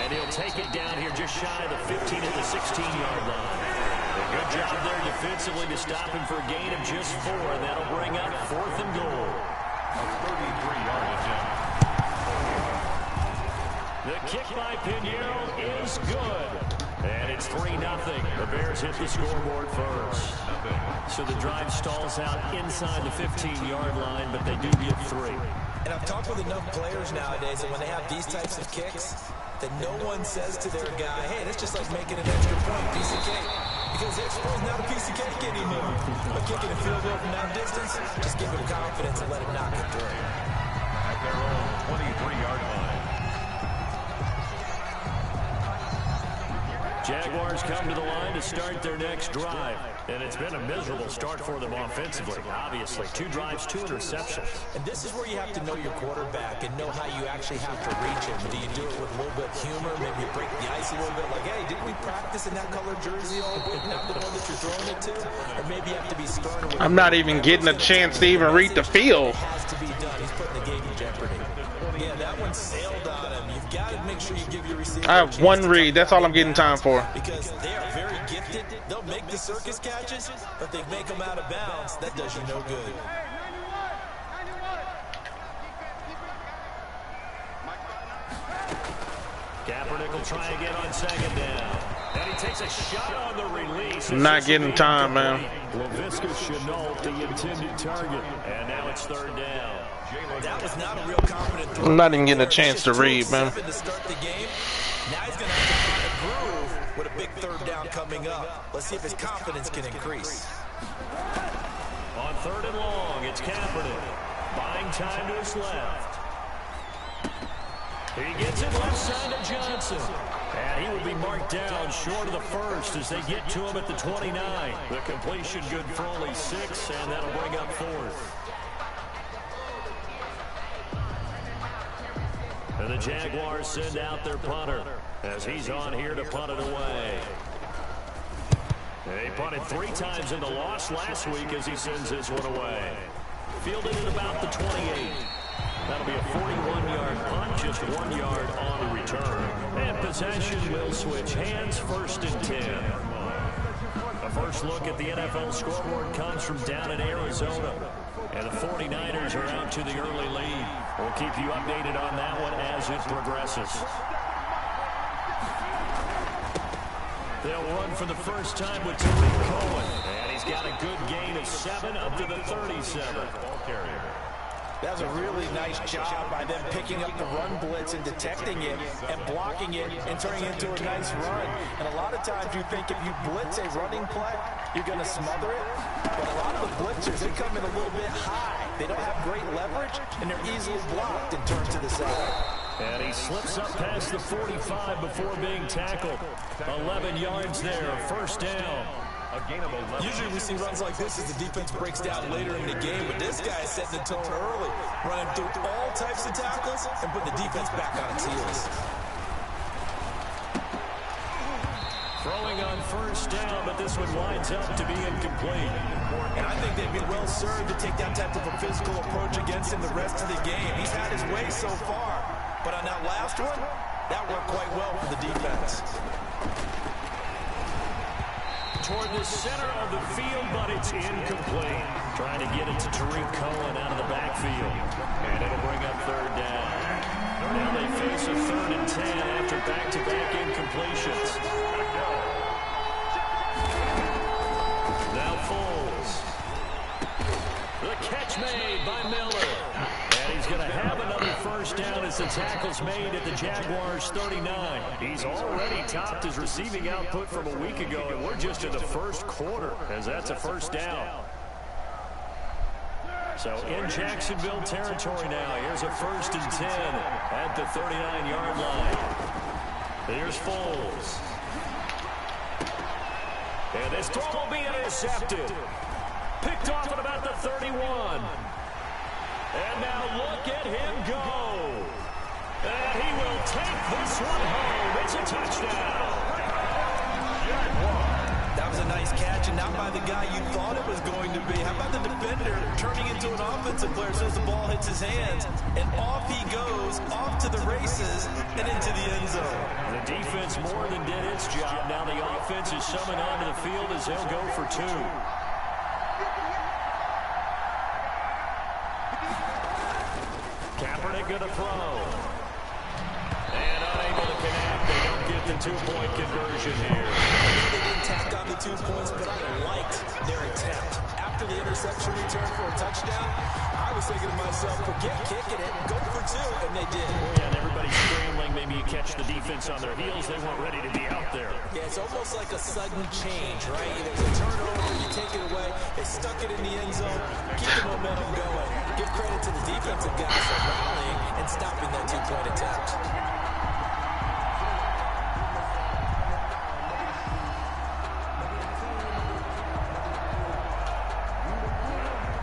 And he'll take it down here just shy of the 15 at the 16-yard line. A good job there defensively to stop him for a gain of just 4. And that'll bring up 4th and goal. A 33-yard attempt. The kick by Pinheiro is good. And it's 3-0. The Bears hit the scoreboard first. So the drive stalls out inside the 15-yard line, but they do get 3. And I've talked with enough players nowadays that when they have these types of kicks, that no one says to their guy, hey, that's just like making an extra point, piece of cake. Because the extra point is not a piece of cake anymore. But kicking a field goal from that distance, just give him confidence and let him knock it through. At their own 23-yard line. Jaguars come to the line to start their next drive. And it's been a miserable start for them offensively, obviously. 2 drives, 2 interceptions. And this is where you have to know your quarterback and know how you actually have to reach him. Do you do it with a little bit of humor? Maybe you break the ice a little bit. Like, hey, didn't we practice in that colored jersey all week? Not the one that you're throwing it to? Or maybe you have to be stern with I'm not even getting a chance to even read the field. It has to be done. He's putting the game in jeopardy. Yeah, that one sailed on him. You've got to make sure you give your receiver I have 1 read. That's all I'm getting time for. Because they are very gifted. They'll make the circus catches, but they make them out of bounds. That does you no good. Kaepernick will try again on 2nd down. And he takes a shot on the release. I'm not getting time, man. Laviska Shenault, the intended target. And now it's 3rd down. That was not a real confident throw. I'm not even getting a chance to read, man. To start the game. Now he's going to have to find a groove with a big 3rd down coming up. Let's see if his confidence can increase. On 3rd and long, it's Kaepernick. Buying time to his left. He gets it left side to Johnson. And he will be marked down short of the 1st as they get to him at the 29. The completion good for only 6, and that'll bring up 4th. And the Jaguars send out their punter as he's on here to punt it away. They punted 3 times in the loss last week as he sends this one away. Fielded at about the 28. That'll be a 41-yard punt, just 1 yard on the return. And possession will switch hands, 1st and 10. A first look at the NFL scoreboard comes from down in Arizona. And the 49ers are out to the early lead. We'll keep you updated on that one as it progresses. They'll run for the first time with Tariq Cohen. And he's got a good gain of 7 up to the 37. Ball carrier. That was a really nice job by them picking up the run blitz and detecting it and blocking it and turning it into a nice run. And a lot of times you think if you blitz a running play, you're going to smother it. But a lot of the blitzers, they come in a little bit high. They don't have great leverage, and they're easily blocked and turned to the side. And he slips up past the 45 before being tackled. 11 yards there, 1st down. A gain of 11. Usually we see runs like this as the defense breaks down later in the game, but this guy is setting the tone early, running through all types of tackles and put the defense back on its heels. Throwing on 1st down, but this one winds up to be incomplete. And I think they'd be well served to take that type of a physical approach against him the rest of the game. He's had his way so far, But on that last one, that worked quite well for the defense. Toward the center of the field, but it's incomplete. Trying to get it to Tariq Cohen out of the backfield. And it'll bring up third down. Now they face a 3rd and 10 after back-to-back incompletions. Now Foles. The catch made by Miller. And he's going to have another first down as the tackle's made at the Jaguars' 39. He's already topped his receiving output from a week ago, and we're just in the first quarter as that's a first down. So in Jacksonville territory now, here's a 1st and 10 at the 39-yard line. Here's Foles. And this throw will be intercepted. Picked off at about the 31. And now look at him go. And he will take this one home. It's a touchdown. That was a nice catch, and not by the guy you thought it was going to be. How about the defender turning into an offensive player as soon as the ball hits his hands, and off he goes, off to the races, and into the end zone. The defense more than did its job. Now the offense is summoned onto the field as they'll go for 2. Kaepernick going to throw. And unable to connect. They don't get the 2-point conversion here. They didn't tack on the 2 points, but I liked their attempt. After the interception return for a touchdown, I was thinking to myself, forget kicking it, go for 2, and they did. Yeah, and everybody's scrambling. Maybe you catch the defense on their heels. They weren't ready to be out there. Yeah, it's almost like a sudden change, right? There's a turnover, you take it away. They stuck it in the end zone. Keep the momentum going. Give credit to the defensive guys for rallying and stopping that 2-point attempt.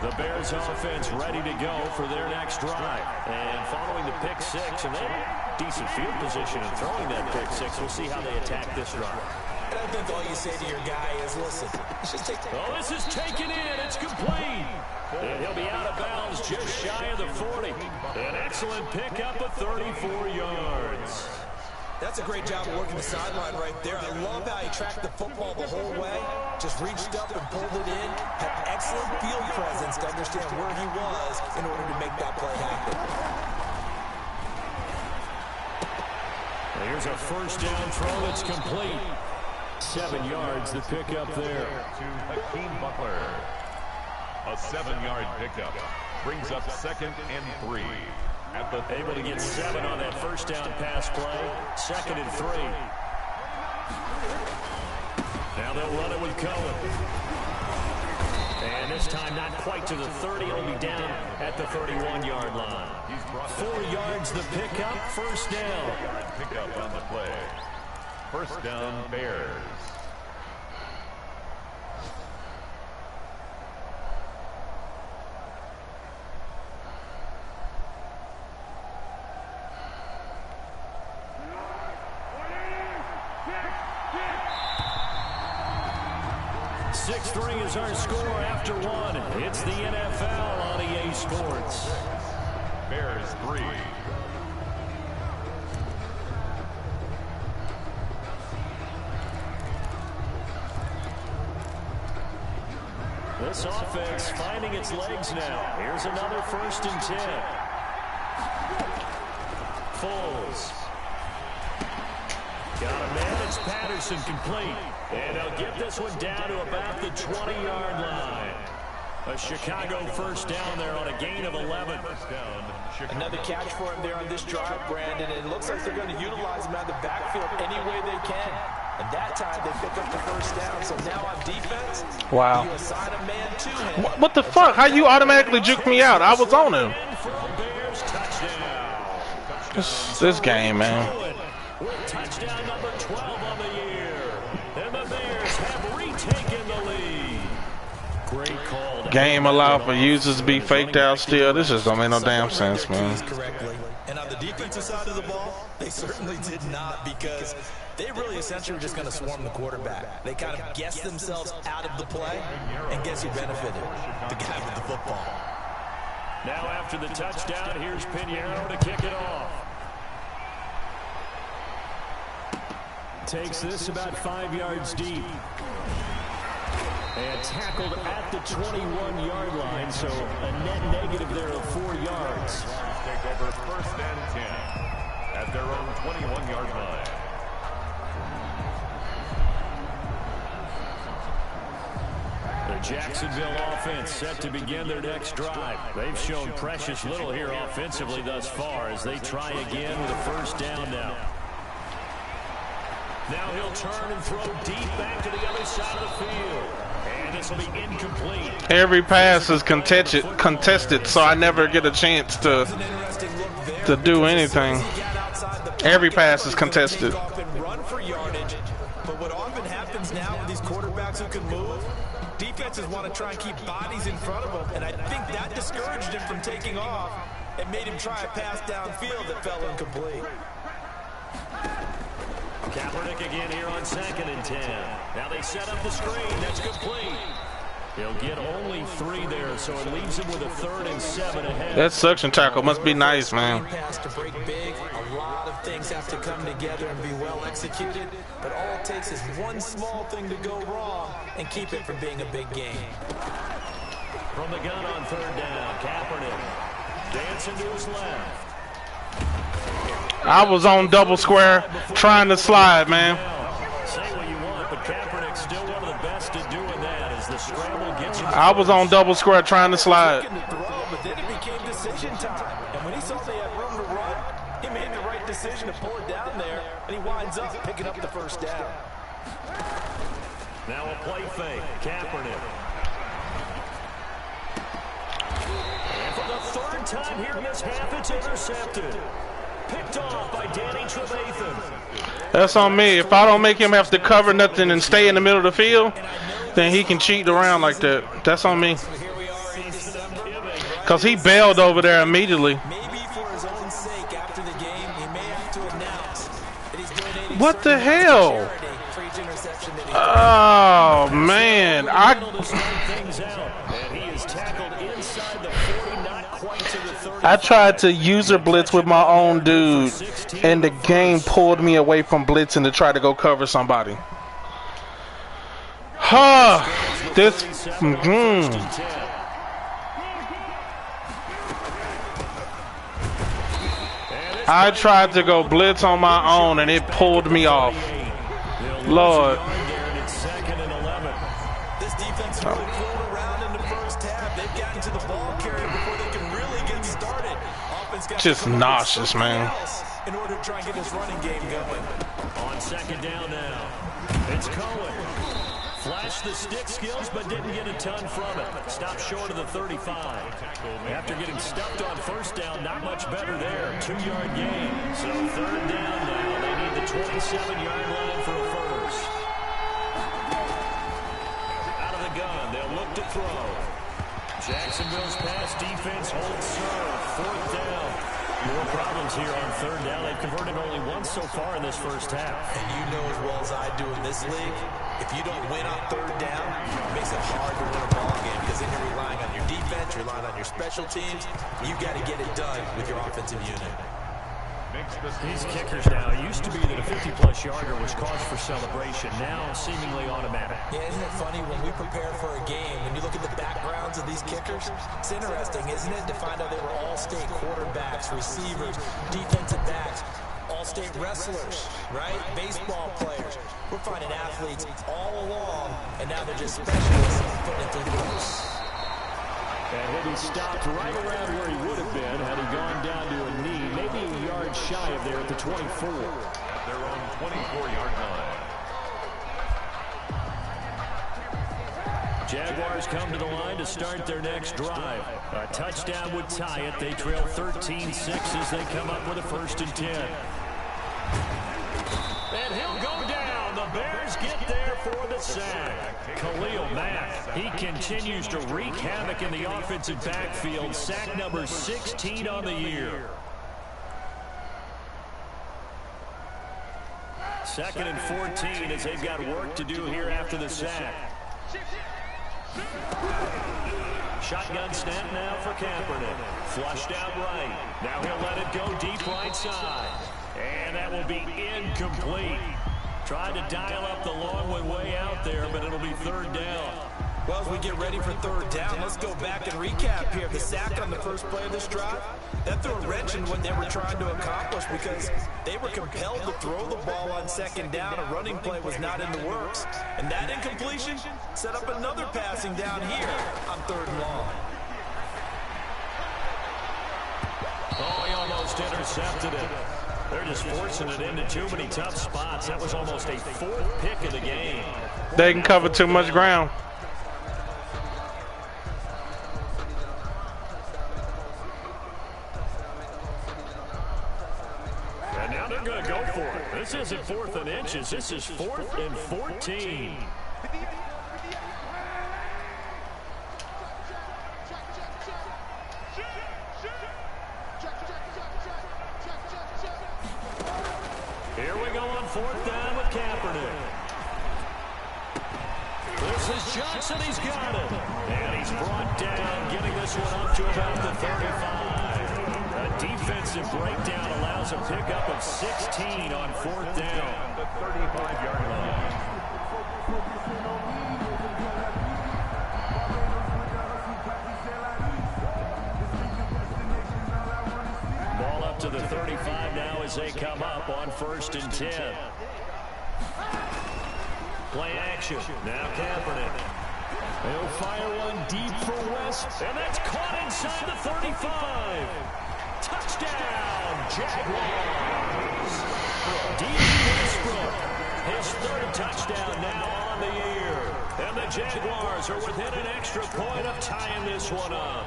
The Bears offense ready to go for their next drive. And following the pick 6, and they have decent field position in throwing that pick 6. We'll see how they attack this drive. I don't think all you say to your guy is, listen, let's just take... Oh, this is taken in. It's complete. And he'll be out of bounds just shy of the 40. An excellent pickup of 34 yards. That's a great job of working the sideline right there. I love how he tracked the football the whole way. Just reached up and pulled it in. Had excellent field presence to understand where he was in order to make that play happen. Here's a first down throw that's complete. 7 yards, the pickup there. To Hakeem Butler. A 7-yard pickup brings up 2nd and 3. Able to get 7 on that first down pass play. 2nd and 3. Now they'll run it with Cohen. And this time not quite to the 30. It'll be down at the 31-yard line. 4 yards the pickup. First down. Pickup on the play. First down, Bears. .3 is our score after 1. It's the NFL on EA Sports. Bears 3. This offense finding its legs now. Here's another 1st and 10. Foles. Got a man. It's Patterson complete. And they'll get this one down to about the 20-yard line. A Chicago first down there on a gain of 11. Another catch for him there on this drive, Brandon. And it looks like they're going to utilize him out of the backfield any way they can. And that time they pick up the first down. So now on defense, wow. You assign a man to him. What the fuck? How you automatically juke me out? I was on him. This game, man. With touchdown number 12 on the year. And the Bears have retaken the lead. Great call. Game allowed for users to be faked out still. This just don't make no damn sense, man. Correctly. And on the defensive side of the ball, they certainly did not, because they really essentially were just going to swarm the quarterback. They kind of guessed themselves out of the play, and guess who benefited? The guy with the football. Now after the touchdown, here's Pinheiro to kick it off. Takes this about 5 yards deep. And tackled at the 21-yard line, so a net negative there of 4 yards. Take over 1st and 10 at their own 21-yard line. The Jacksonville offense set to begin their next drive. They've shown precious little here offensively thus far as they try again with a 1st down now. Now he'll turn and throw deep back to the other side of the field. And this will be incomplete. Every pass is contested, so I never get a chance to do anything. Every pass is contested. Run for yardage, but what often happens now with these quarterbacks who can move, defenses want to try and keep bodies in front of them, and I think that discouraged him from taking off and made him try a pass downfield that fell incomplete. Kaepernick again here on 2nd and 10. Now they set up the screen. That's complete. He'll get only 3 there, so it leaves him with a 3rd and 7 ahead. That suction tackle must be nice, man. Pass to break big. A lot of things have to come together and be well executed, but all it takes is one small thing to go wrong and keep it from being a big game. From the gun on 3rd down, Kaepernick dancing to his left. I was on double square trying to slide, man. Say what you want, but Kaepernick's still one of the best at doing that as the scramble gets him. I was on double square trying to slide. But then it became decision time. And when he saw they had room to run, he made the right decision to pull it down there, and he winds up picking up the 1st down. Now a play fake. Kaepernick. And for the 3rd time here in this half, it's intercepted. Picked off by Danny Trevathan. That's on me. If I don't make him have to cover nothing and stay in the middle of the field, then he can cheat around like that. That's on me. Because he bailed over there immediately. Maybe for his own sake after the game, he may have to announce that he's donating What the hell? for each interception that he Oh, man. I tried to user blitz with my own dude, and the game pulled me away from blitzing to try to go cover somebody. I tried to go blitz on my own, and it pulled me off. Lord. This defense really pulled around in the 1st half. They've gotten to the ball carrier before they can really get started. Offense got Just nauseous, man. in order to try and get this running game going. On 2nd down now, it's Cohen. Flashed the stick skills, but didn't get a ton from it. Stopped short of the 35. After getting stuffed on 1st down, not much better there. 2-yard gain. So 3rd down now. They need the 27-yard line for a 1st. Out of the gun, they'll look to throw. Jacksonville's pass defense holds serve. 4th down. More problems here on 3rd down. They've converted only once so far in this 1st half. And you know as well as I do in this league, if you don't win on 3rd down, it makes it hard to win a ball game because then you're relying on your defense, you're relying on your special teams. You've got to get it done with your offensive unit. These kickers now, it used to be that a 50-plus yarder was cause for celebration. Now seemingly automatic. Yeah, isn't it funny when we prepare for a game, when you look at the backgrounds of these kickers, it's interesting, isn't it, to find out they were all-state quarterbacks, receivers, defensive backs, all-state wrestlers, right? Baseball players. We're finding athletes all along, and now they're just specialists putting it through the ropes. And he'll be stopped right around where he would have been had he gone down to a knee, maybe a yard shy of there at the 24. At their own 24-yard line. Jaguars come to the line to start their next drive. A touchdown would tie it. They trail 13-6 as they come up with a 1st and 10. And he'll go down. The Bears get there for the sack. Khalil Mack, he continues to wreak havoc in the offensive backfield. Sack number 16 on the year. 2nd and 14 as they've got work to do here after the sack. Shotgun snap now for Kaepernick. Flushed out right. Now he'll let it go deep right side. And that will be incomplete. Tried to dial up the long one way out there, but it'll be third down. Well, as we get ready for third down, let's go back and recap here. The sack on the first play of this drive, that threw a wrench in what they were trying to accomplish because they were compelled to throw the ball on second down. A running play was not in the works. And that incompletion set up another passing down here on third and long. Oh, he almost intercepted it. They're just forcing it into too many tough spots. That was almost a fourth pick of the game. They can cover too much ground. And now they're going to go for it. This isn't 4th and inches. This is 4th and 14. Here we go on 4th down with Kaepernick. This is Johnson. He's got it. And he's brought down, getting this one up to about the 35. A defensive breakdown allows a pickup of 16 on 4th down. The 35-yard line. Ball up to the 35 now as they come up on 1st and 10. Play action. Now Kaepernick. He'll fire one deep for West. And that's caught inside the 35. Touchdown, Jaguars. D.J. Westbrook, his 3rd touchdown now on the year. And the Jaguars are within an extra point of tying this one up.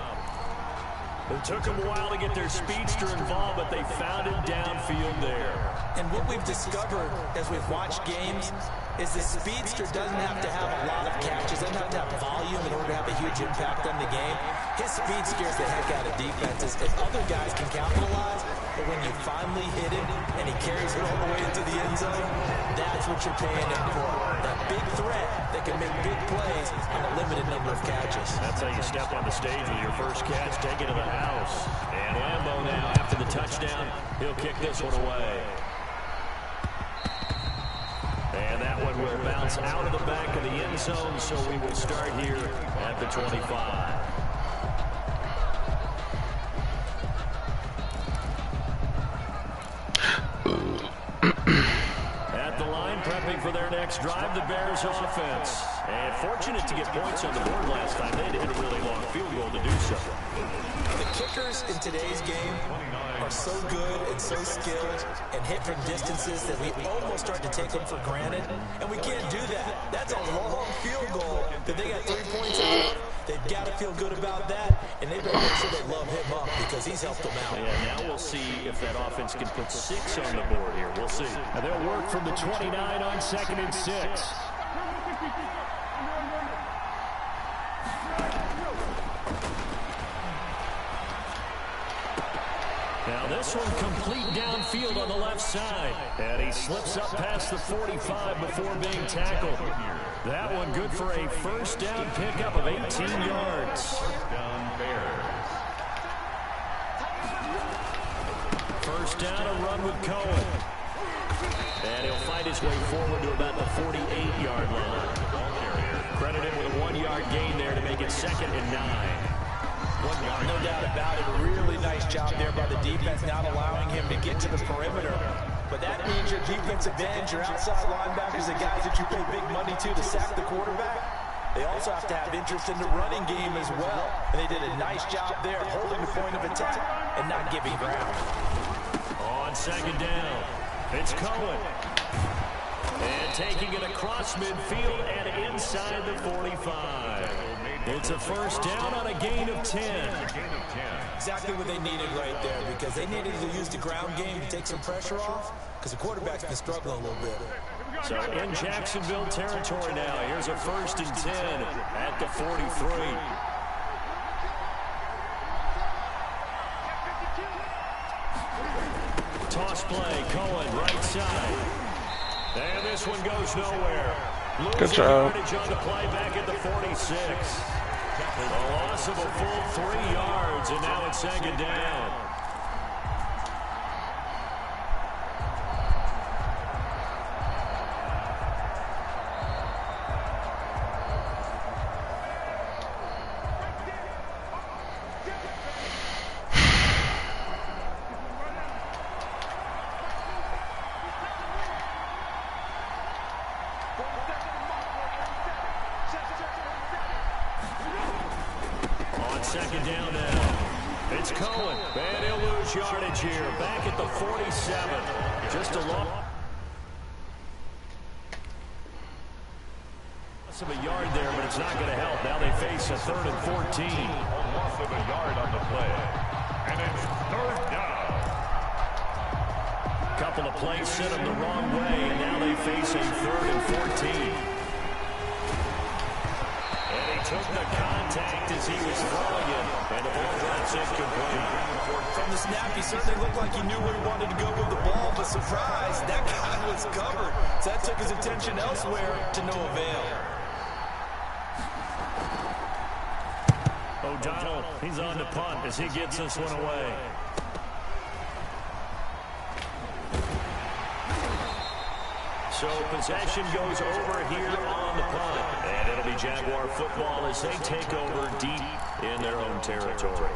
It took them a while to get their speedster involved, but they found it downfield there. And what we've discovered as we've watched games is the speedster doesn't have to have a lot of catches, doesn't have to have volume in order to have a huge impact on the game. His speed scares the heck out of defenses. If other guys can capitalize, but when you finally hit him and he carries it all the way into the end zone, that's what you're paying him for. That big threat that can make big plays on a limited number of catches. That's how you step on the stage with your first catch, take it to the house. And Lambo now, after the touchdown, he'll kick this one away. And that one will bounce out of the back of the end zone, so we will start here at the 25. At the line, prepping for their next drive, the Bears offense. And fortunate to get points on the board last time. They had to hit a really long field goal to do so. The kickers in today's game are so good and so skilled and hit from distances that we almost start to take them for granted, and we can't do that. That's a long field goal that they got 3 points out of. They've got to feel good about that, and they better make sure they love him up because he's helped them out. Yeah, now we'll see if that offense can put 6 on the board here. We'll see. And they'll work from the 29 on 2nd and 6. Now this one complete downfield on the left side. And he slips up past the 45 before being tackled. That one good for a 1st down pickup of 18 yards. 1st down Bears. 1st down, a run with Cohen. And he'll fight his way forward to about the 48-yard line. Credit him with a 1-yard gain there to make it 2nd and 9. No doubt about it. A really nice job there by the defense, not allowing him to get to the perimeter. But that means your defensive ends, your outside linebackers, the guys that you pay big money to sack the quarterback, they also have to have interest in the running game as well. And they did a nice job there, holding the point of attack and not giving ground. On 2nd down, it's Cohen. And taking it across midfield and inside the 45. It's a 1st down on a gain of 10. Exactly what they needed right there, because they needed to use the ground game to take some pressure off, because the quarterback's been struggling a little bit. So in Jacksonville territory now, here's a 1st and 10 at the 43. Toss play, Cohen, right side. And this one goes nowhere. Good job. Yardage on the play back at the 46. A loss of a full 3 yards, and now it's 2nd down. It's Cohen. And he'll lose yardage here. Back at the 47. Just a long... of a yard there, but it's not going to help. Now they face a 3rd and 14. Loss of a yard on the play. And it's 3rd down. Couple of plays sent them the wrong way, and now they face a 3rd and 14. And he took the contact as he was throwing it, and the ball drops incomplete. From the snap, he certainly looked like he knew where he wanted to go with the ball, but surprise, that guy was covered. So that took his attention elsewhere to no avail. O'Donnell, he's on to punt as he gets this one away. So possession goes over here on the punt. And it'll be Jaguar football as they take over deep in their own territory.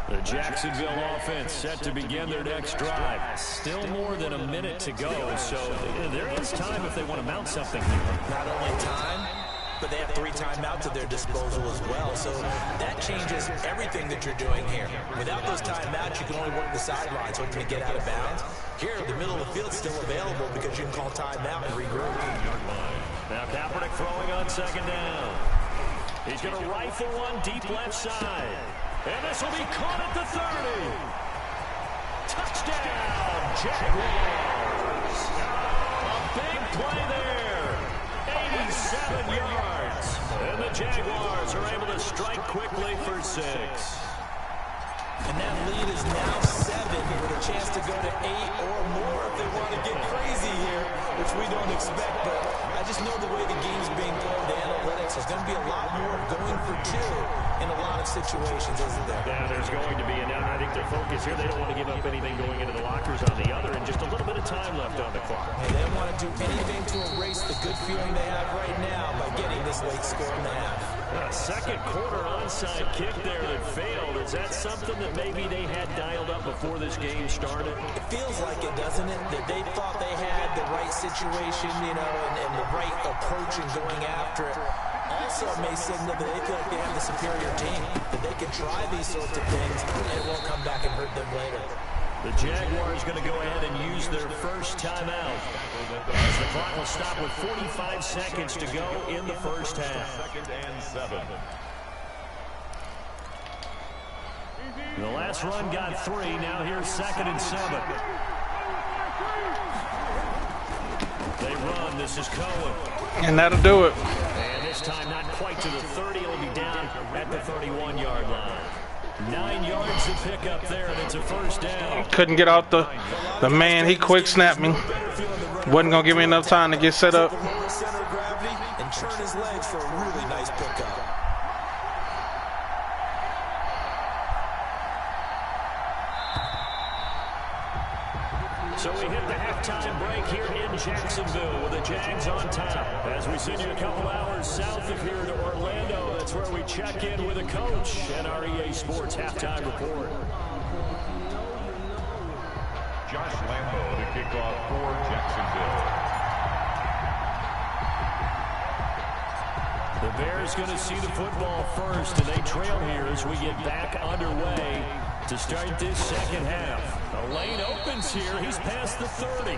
The Jacksonville offense set to begin their next drive. Still more than a minute to go, so there is time if they want to mount something here. Not only time, but they have 3 timeouts at their disposal as well, so that changes everything that you're doing here. Without those timeouts, you can only work the sidelines hoping to get out of bounds. Here, the middle of the field is still available because you can call timeout and regroup. Now Kaepernick throwing on 2nd down. He's going to rifle one deep left side. And this will be caught at the 30. Touchdown, Jaguars. A big play there. 87 yards. And the Jaguars are able to strike quickly for 6. And that lead is now 7 with a chance to go to 8 or more if they want to get crazy here, which we don't expect. But I just know the way the game's being played, the analytics, there's going to be a lot more going for 2 in a lot of situations, isn't there? Yeah, there's going to be, and I think their focus here, they don't want to give up anything going into the lockers on the other, and just a little bit of time left on the clock. And they don't want to do anything to erase the good feeling they have right now by getting this late score in the half. Second quarter onside kick there that failed. Is that something that maybe they had dialed up before this game started? It feels like it, doesn't it? That they thought they had the right situation, you know, and the right approach in going after it. Also may signal that they feel like they have the superior team, that they can try these sorts of things and it won't come back and hurt them later. The Jaguars going to go ahead and use their first timeout. As the clock will stop with 45 seconds to go in the first half. 2nd and 7. The last run got 3. Now here's 2nd and 7. They run. This is Cohen. And that'll do it. And this time not quite to the 30. It'll be down at the 31-yard line. 9 yards to pick up there, and it's a first down. Couldn't get out the man. He quick snapped me. Wasn't going to give me enough time to get set up. Center of gravity and turn his legs for a really nice pickup. So we hit the halftime break here in Jacksonville with the Jags on top. As we send you a couple hours south of here to Orlando, that's where we check in with a coach and our EA Sports halftime report. Josh Lambo to kick off for Jacksonville. The Bears going to see the football first, and they trail here as we get back underway to start this second half. The lane opens here. He's past the 30.